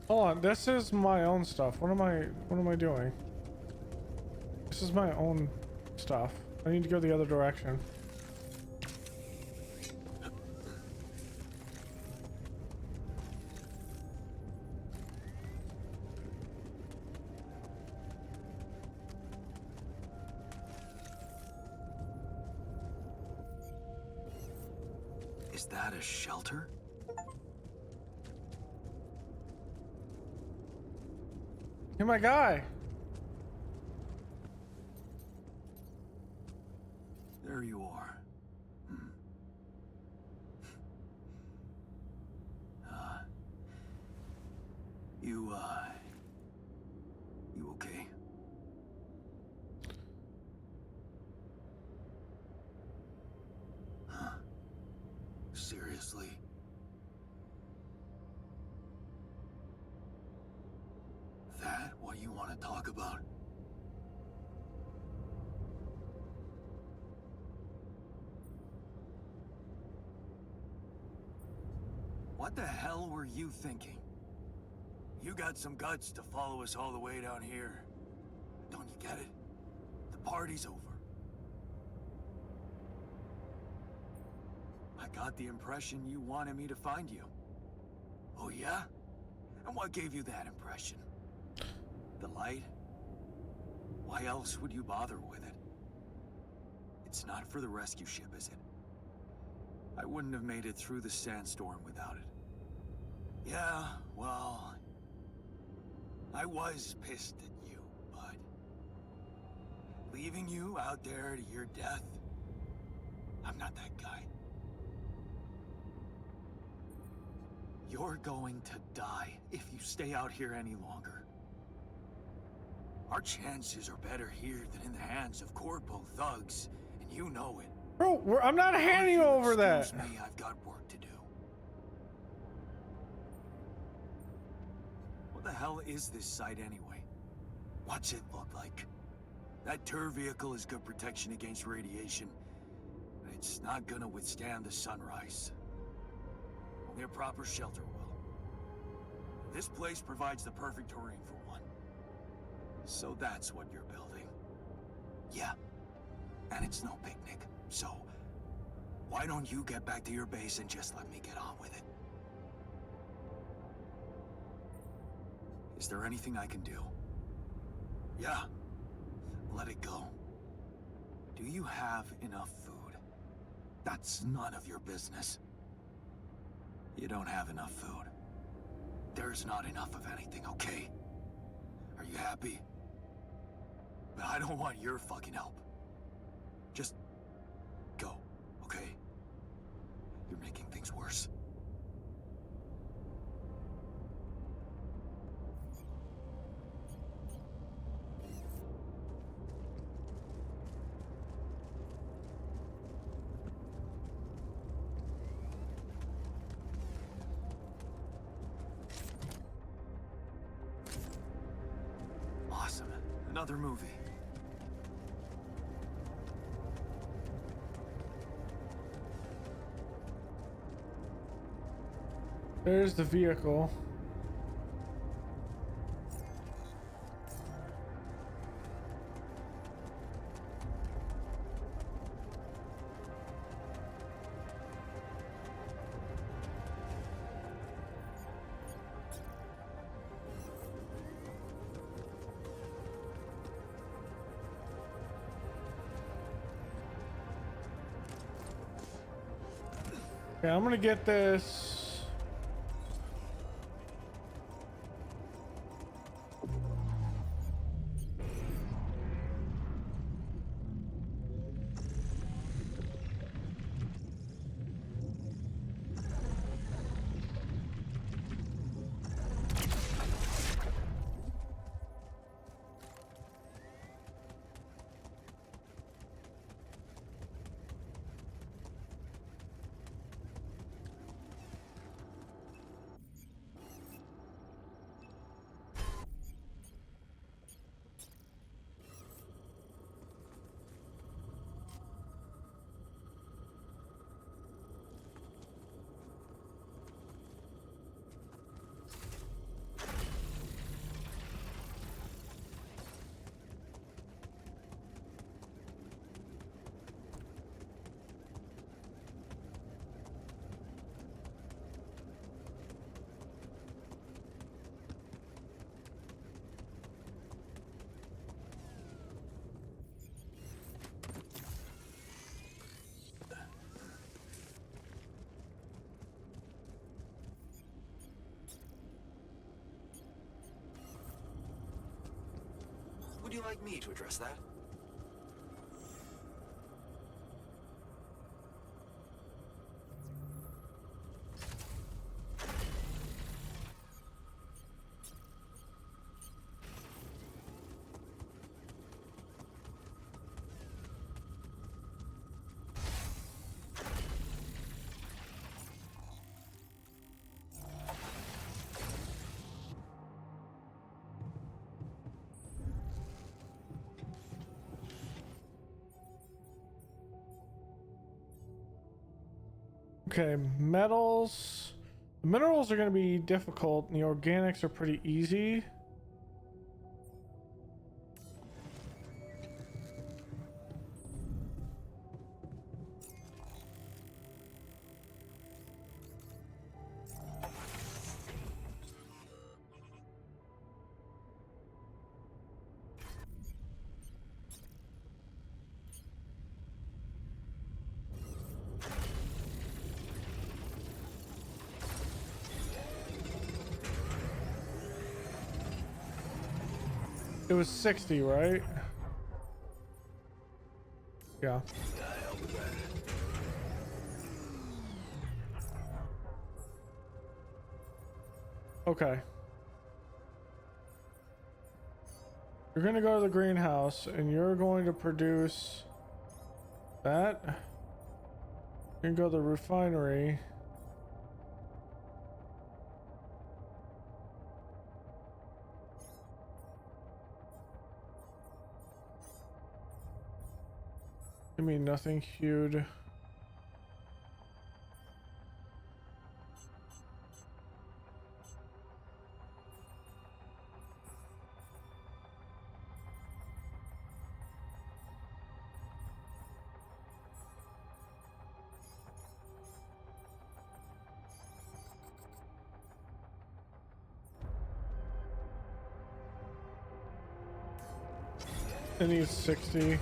Speaker 1: Hold on, this is my own stuff. What am I doing? This is my own stuff. I need to go the other direction.
Speaker 5: Is that a shelter?
Speaker 1: You're my guy.
Speaker 5: There you are. You okay? Huh? Seriously? That what you want to talk about? What the hell were you thinking? You got some guts to follow us all the way down here. Don't you get it? The party's over. I got the impression you wanted me to find you. Oh yeah? And what gave you that impression? The light? Why else would you bother with it? It's not for the rescue ship, is it? I wouldn't have made it through the sandstorm without it. Yeah, well... I was pissed at you, but... leaving you out there to your death? I'm not that guy. You're going to die if you stay out here any longer. Our chances are better here than in the hands of corpo thugs, and you know it.
Speaker 1: Bro, I'm not handing you over that.
Speaker 5: Excuse me, I've got work to do. What the hell is this site anyway? What's it look like? That tour vehicle is good protection against radiation, but it's not gonna withstand the sunrise. Only a proper shelter will. This place provides the perfect terrain for one. So that's what you're building. Yeah. And it's no picnic. So, why don't you get back to your base and just let me get on with it? Is there anything I can do? Yeah. Let it go. Do you have enough food? That's none of your business. You don't have enough food. There's not enough of anything, okay? Are you happy? But I don't want your fucking help. Just go, okay? You're making things worse. Awesome. Another movie.
Speaker 1: There's the vehicle. Okay, I'm gonna get this.
Speaker 5: Would you like me to address that?
Speaker 1: Okay, metals. The minerals are going to be difficult, and the organics are pretty easy. It was 60, right? Yeah. Okay. You're gonna go to the greenhouse and you're going to produce that. You can go to the refinery. I mean, nothing huge. It needs 60.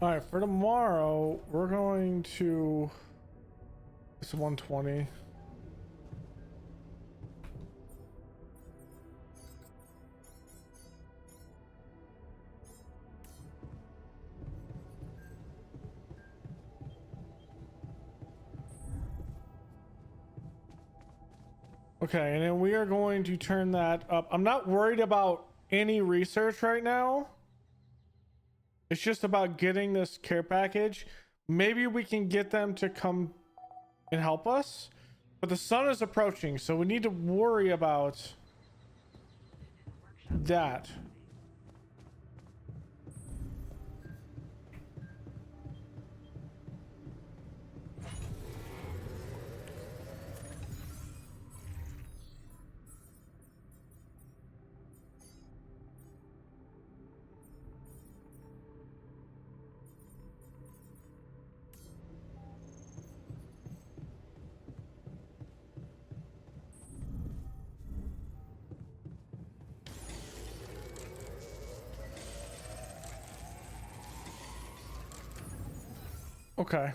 Speaker 1: All right, for tomorrow, we're going to. It's 120. Okay, and then we are going to turn that up. I'm not worried about any research right now. It's just about getting this care package. Maybe we can get them to come and help us. But the sun is approaching, so we need to worry about that. Okay.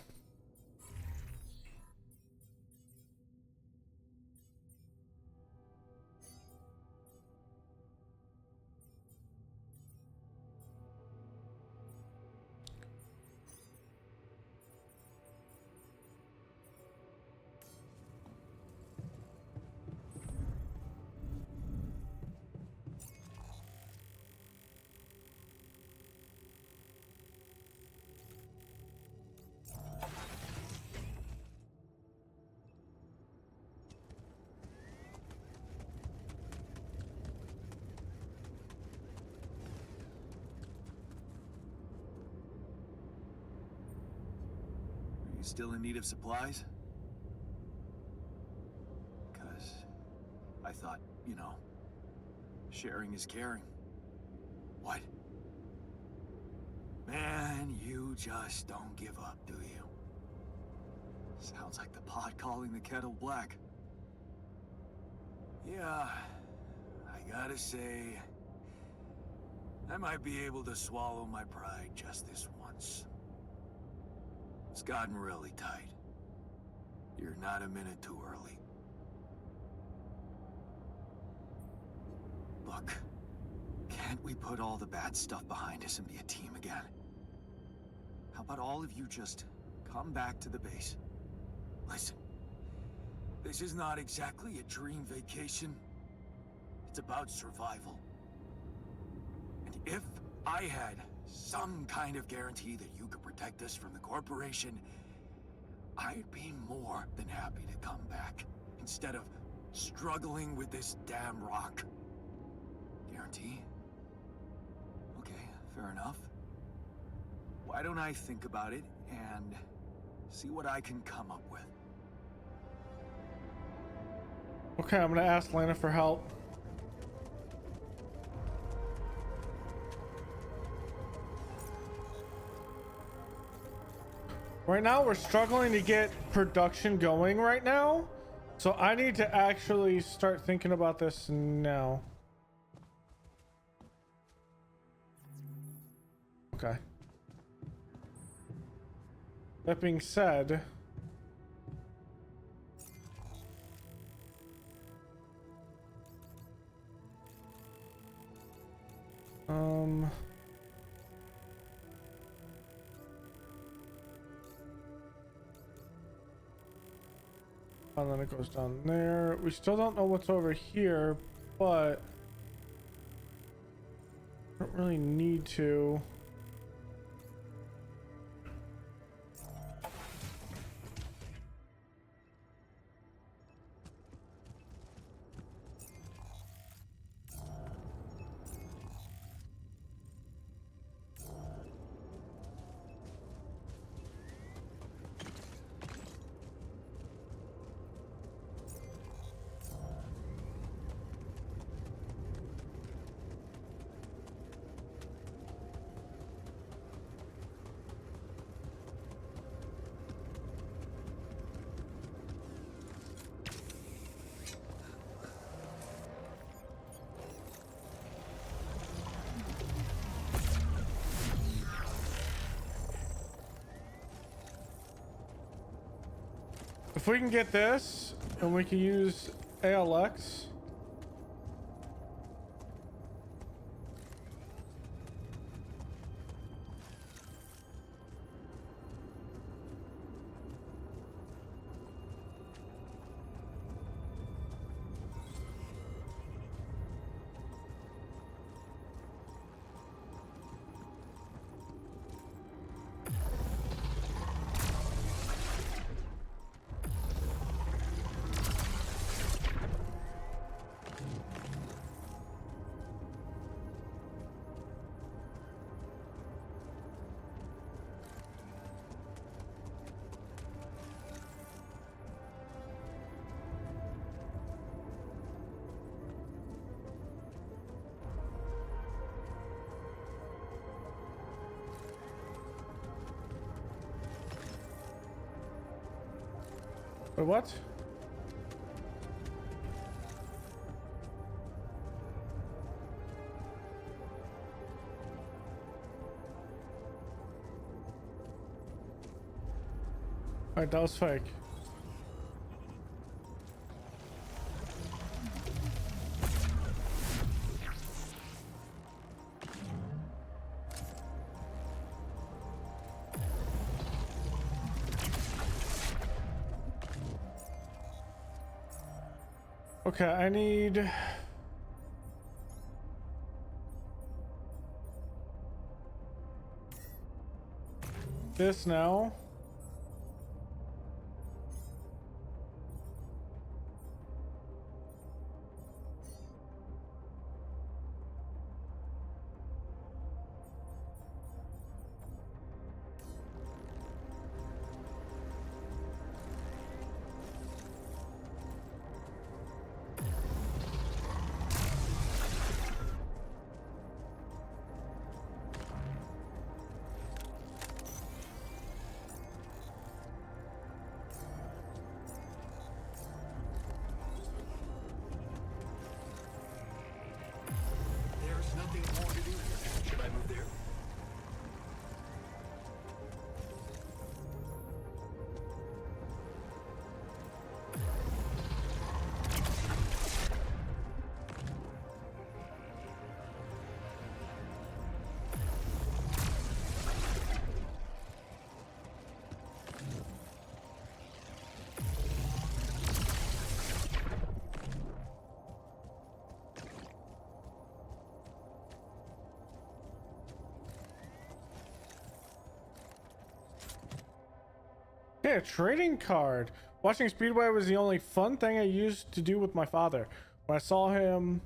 Speaker 5: Still in need of supplies? Because I thought, you know, sharing is caring. What? Man, you just don't give up, do you? Sounds like the pot calling the kettle black. Yeah, I gotta say, I might be able to swallow my pride just this once. It's gotten really tight. You're not a minute too early. Look, can't we put all the bad stuff behind us and be a team again? How about all of you just come back to the base? Listen, this is not exactly a dream vacation. It's about survival. And if I had some kind of guarantee that you could protect us from the corporation, I'd be more than happy to come back, instead of struggling with this damn rock. Guarantee? Okay, fair enough. Why don't I think about it and see what I can come up with?
Speaker 1: Okay, I'm gonna ask Lana for help. Right now, we're struggling to get production going right now. So I need to actually start thinking about this now. Okay. That being said, and then it goes down there. We still don't know what's over here, but I don't really need to. If we can get this, and we can use ALX. Wait, what? Alright, that was fake. Okay, I need this now. Hey, a trading card. Watching Speedway was the only fun thing I used to do with my father. When I saw him,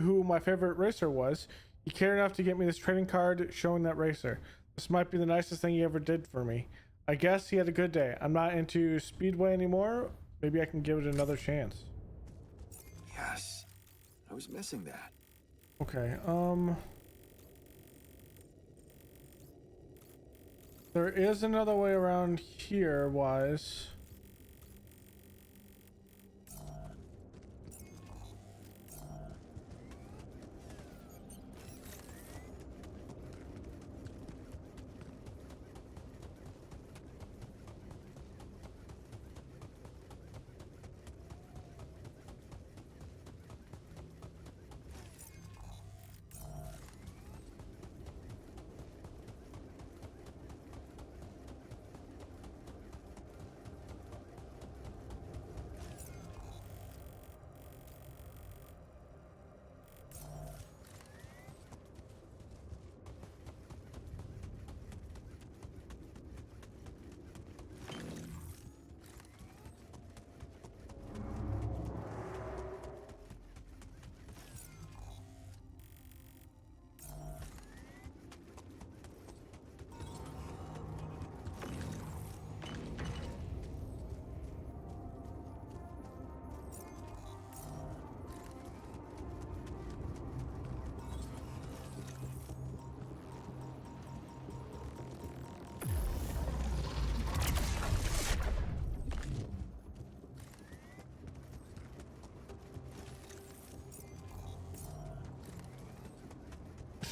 Speaker 1: who my favorite racer was, he cared enough to get me this trading card showing that racer. This might be the nicest thing he ever did for me. I guess he had a good day. I'm not into Speedway anymore. Maybe I can give it another chance.
Speaker 5: Yes. I was missing that.
Speaker 1: Okay, there is another way around here, Wise.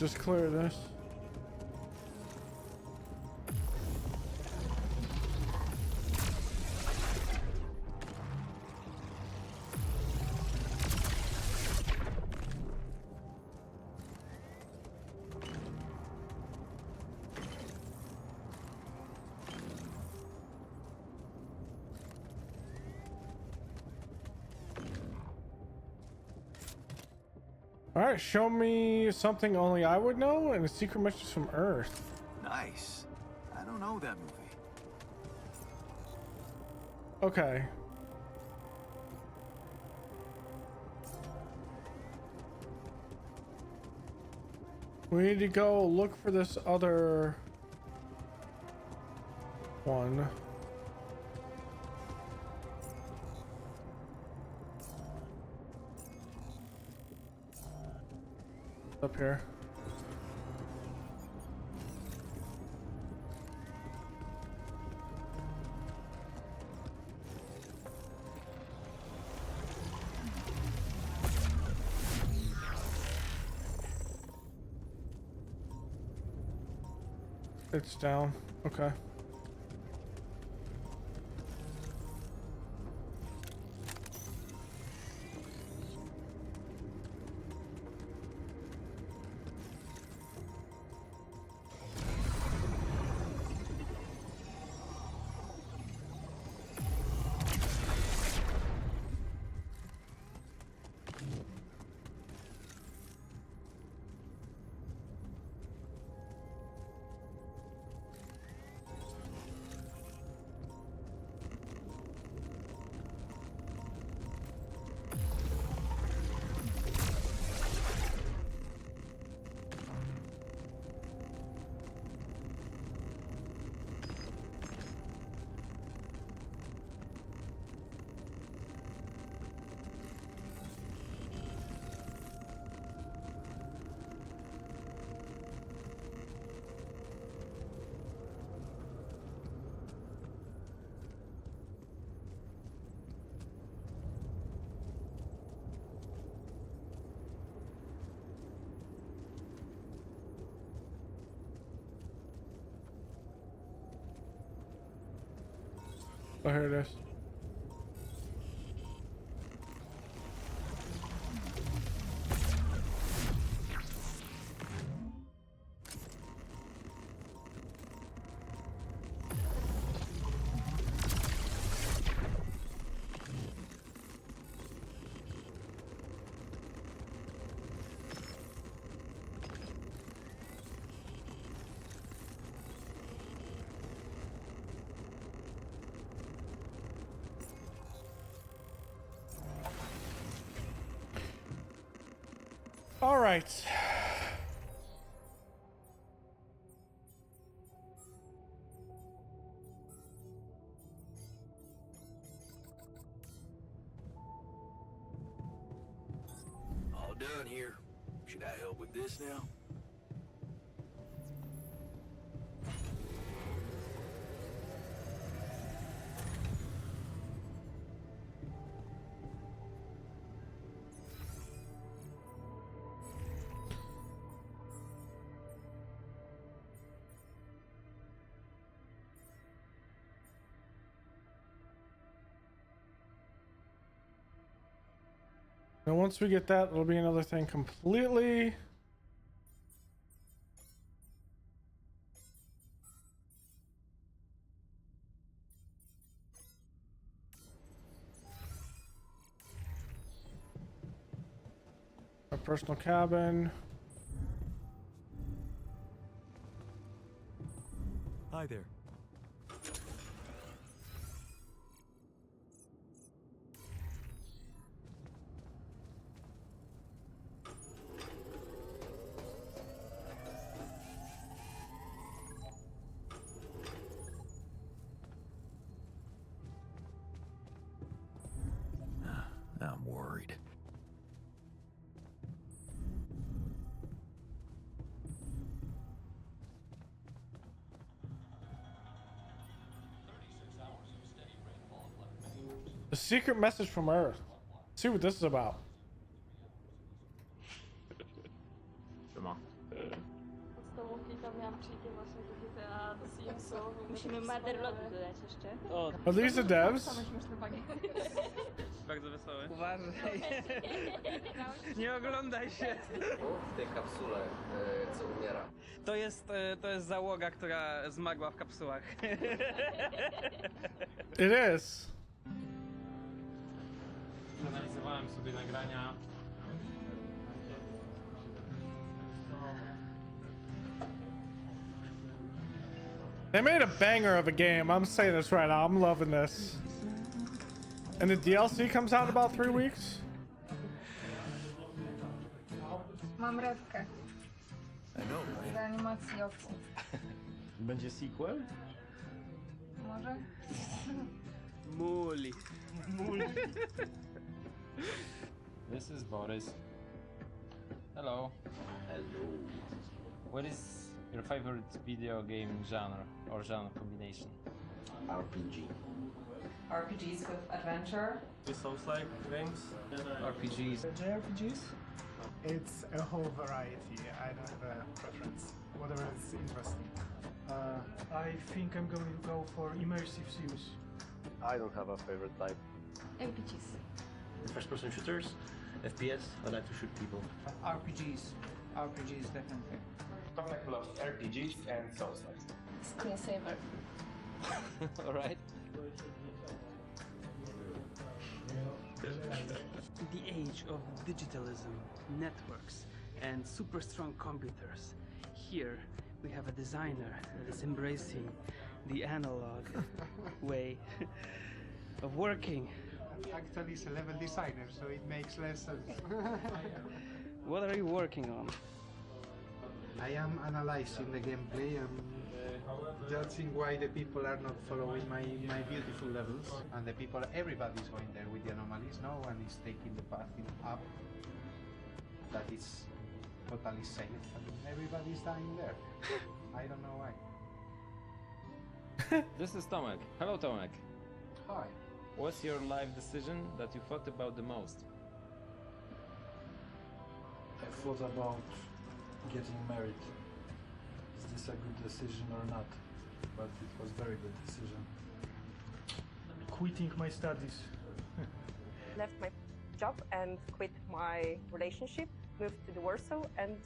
Speaker 1: Let's just clear this. Alright, show me something only I would know and a secret message from Earth.
Speaker 5: Nice. I don't know that movie.
Speaker 1: Okay. We need to go look for this other one. Up here. It's down. Okay. Oh, here it is. All right.
Speaker 7: All done here. Should I help with this now?
Speaker 1: Now, once we get that, it'll be another thing completely. A personal cabin.
Speaker 2: Hi there. I'm worried.
Speaker 1: A secret message from Earth. Let's see what this is about.
Speaker 8: Stowownika miałam cheaty właśnie do GTA, do Simsów. Musimy Motherlotu dodać jeszcze.
Speaker 9: O,
Speaker 1: Are these the devs?
Speaker 8: Same śmieszne bagi.
Speaker 9: bardzo wesoły. Uważaj. Nie oglądaj się.
Speaker 10: W tej kapsule, co umiera.
Speaker 9: To jest załoga, która zmagła w kapsułach.
Speaker 1: It is.
Speaker 11: Analizowałem sobie nagrania.
Speaker 1: They made a banger of a game. I'm saying this right now. I'm loving this. And the DLC comes out in about 3 weeks.
Speaker 8: Mam rybkę
Speaker 2: I know, right?
Speaker 8: z animacji oczu.
Speaker 11: Będzie sequel?
Speaker 8: Może?
Speaker 9: Muli.
Speaker 11: This is Boris. Hello.
Speaker 10: Hello.
Speaker 11: What is your favorite video game genre or genre combination?
Speaker 10: RPG.
Speaker 8: RPGs with adventure.
Speaker 11: The Souls-like games? RPGs.
Speaker 12: JRPGs? It's a whole variety. I don't have a preference. Whatever is interesting. I think I'm going to go for immersive sims.
Speaker 13: I don't have a favorite type.
Speaker 8: RPGs.
Speaker 11: First-person shooters? FPS? I like to shoot people.
Speaker 9: RPGs definitely.
Speaker 11: Tomek loves RPGs and Souls-like.
Speaker 8: Screensaver.
Speaker 11: Alright.
Speaker 9: The age of digitalism, networks, and super strong computers. Here we have a designer that is embracing the analog way of working.
Speaker 12: Actually, it's a level designer, so it makes less sense.
Speaker 9: What are you working on?
Speaker 12: I am analyzing the gameplay and judging why the people are not following my beautiful levels, and the people, everybody's going there with the anomalies. No one is taking the path up that is totally safe, and everybody's dying there. I don't know why.
Speaker 11: This is Tomek. Hello, Tomek.
Speaker 12: Hi.
Speaker 11: What's your life decision that you thought about the most?
Speaker 14: I thought about getting married. Is this a good decision or not? But it was a very good decision. Quitting my studies.
Speaker 15: Left my job and quit my relationship, moved to the Warsaw and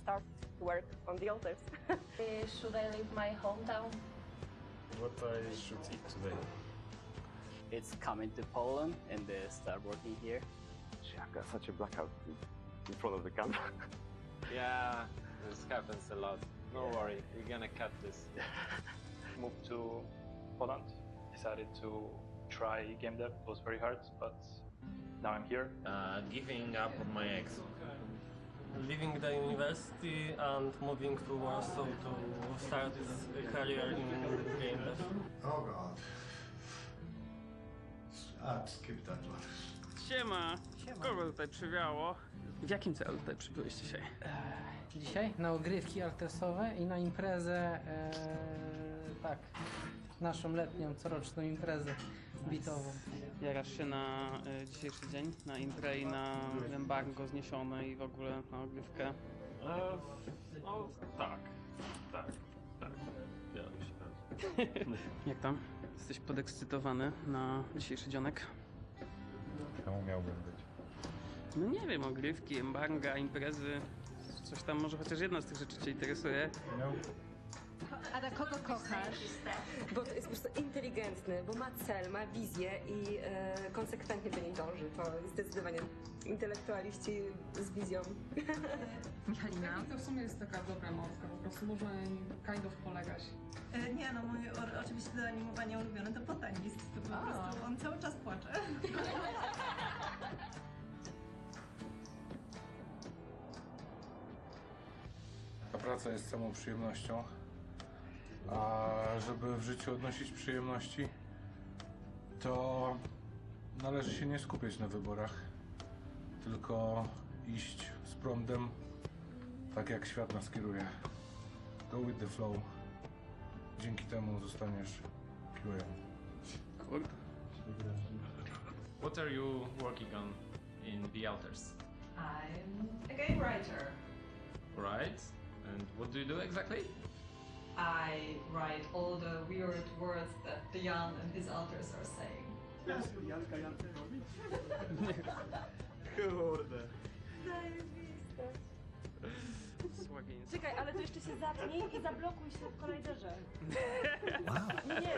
Speaker 15: start to work on the altars.
Speaker 8: Should I leave my hometown?
Speaker 14: What I should eat today?
Speaker 10: It's coming to Poland and start working here.
Speaker 13: I've got such a blackout in front of the camera.
Speaker 11: Yeah, this happens a lot. No worry, we're gonna cut this.
Speaker 16: Moved to Poland, decided to try game dev. It was very hard, but now I'm here.
Speaker 11: Giving up on my ex.
Speaker 17: leaving the university and moving to Warsaw to start a career in game dev.
Speaker 12: Oh god. I'd skip that one.
Speaker 9: Siema! Kogo tutaj przywiało? W jakim celu tutaj przybyłeś dzisiaj?
Speaker 18: Dzisiaj na ogrywki artesowe i na imprezę, tak, naszą letnią, coroczną imprezę bitową.
Speaker 9: Jarasz się na dzisiejszy dzień, na imprę i na embargo zniesione i w ogóle na ogrywkę?
Speaker 17: No tak. Jaram się.
Speaker 9: Jak tam? Jesteś podekscytowany na dzisiejszy dzionek?
Speaker 19: Czemu miałbym być?
Speaker 9: No nie wiem, ogrywki, embarga, imprezy. Coś tam, może chociaż jedna z tych rzeczy cię interesuje.
Speaker 20: Ada, kogo kochasz?
Speaker 15: Bo to jest po prostu inteligentny, bo ma cel, ma wizję i konsekwentnie do niej dąży. To zdecydowanie intelektualiści z wizją.
Speaker 20: Michalina?
Speaker 21: To w sumie jest taka dobra mątka, po prostu można kind of polegać.
Speaker 20: Nie no, moje oczywiście do animowania ulubione to botanist. To po prostu on cały czas płacze.
Speaker 19: Ta praca jest samą przyjemnością, a żeby w życiu odnosić przyjemności, to należy się nie skupiać na wyborach, tylko iść z prądem, tak jak świat nas kieruje. Go with the flow. Dzięki temu zostaniesz QA.
Speaker 11: What are you working on in The Alters?
Speaker 20: I'm a game writer.
Speaker 11: Right? And what do you do exactly?
Speaker 20: I write all the weird words that the Jan and his alters are saying.
Speaker 9: Kurde.
Speaker 8: Czekaj, ale to jeszcze się zatnij i zablokuj się w kolajderze. Nie,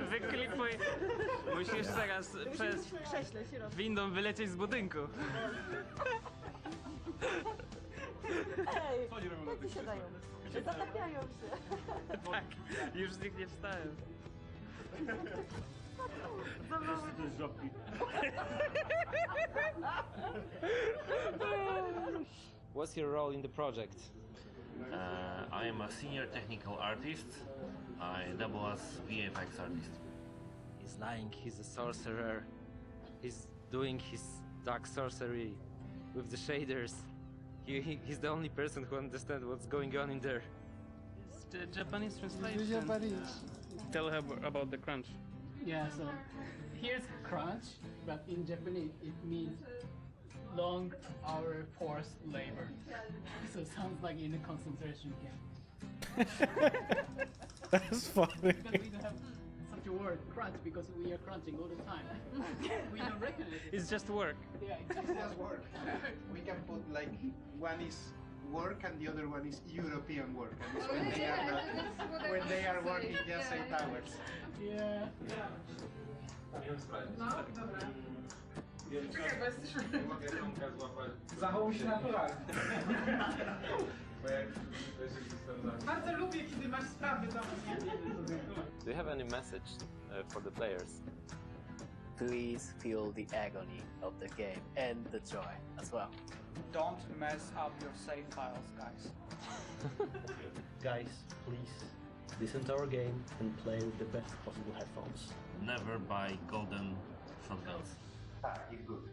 Speaker 9: Wyklipuj. Musisz teraz przez windą wylecieć z budynku.
Speaker 8: Ej, jak się dają? Zatapiają się.
Speaker 9: Tak, już z nich nie wstałem.
Speaker 22: What's your role in the project?
Speaker 23: I am a senior technical artist. I double as VFX artist.
Speaker 22: He's lying, he's a sorcerer. He's doing his dark sorcery with the shaders. He's the only person who understands what's going on in there.
Speaker 9: It's the Japanese translation.
Speaker 18: Japanese.
Speaker 9: Tell her about the crunch.
Speaker 18: Yeah, so here's crunch, but in Japanese it means long hour forced labor. So it sounds like in a concentration camp.
Speaker 1: That's funny.
Speaker 18: Because we don't have such a word, crunch, because we are crunching all the time. We don't recognize it.
Speaker 9: It's just work.
Speaker 18: Yeah,
Speaker 12: It's just work. We can put like one is work and the other one is European work, and it's when they are not, when they are working just 8 hours.
Speaker 18: Yeah.
Speaker 21: No, dobra. Czekaj, bo jesteśmy... Zachowuj się naturalnie. Bardzo lubię, kiedy masz sprawy domu, nie?
Speaker 22: Do you have any message for the players?
Speaker 10: Please feel the agony of the game and the joy as well.
Speaker 24: Don't mess up your save files, guys.
Speaker 25: Guys, please listen to our game and play with the best possible headphones.
Speaker 23: Never buy golden shotguns.
Speaker 13: Get good.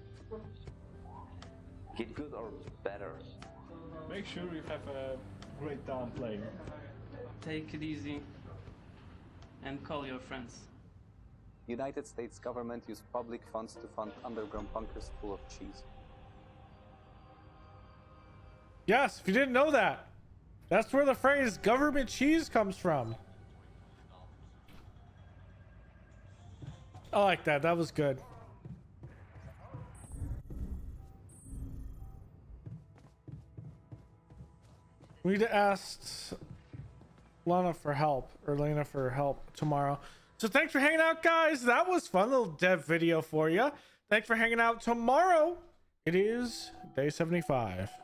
Speaker 13: Get good or better.
Speaker 26: Make sure you have a great time playing.
Speaker 9: Take it easy and call your friends.
Speaker 27: United States government used public funds to fund underground bunkers full of cheese.
Speaker 1: Yes, if you didn't know that, that's where the phrase government cheese comes from. I like that. That was good. We need to ask Lana for help, or Lena for help tomorrow. So thanks for hanging out, guys. That was fun. Little dev video for you. Thanks for hanging out. Tomorrow, it is day 75.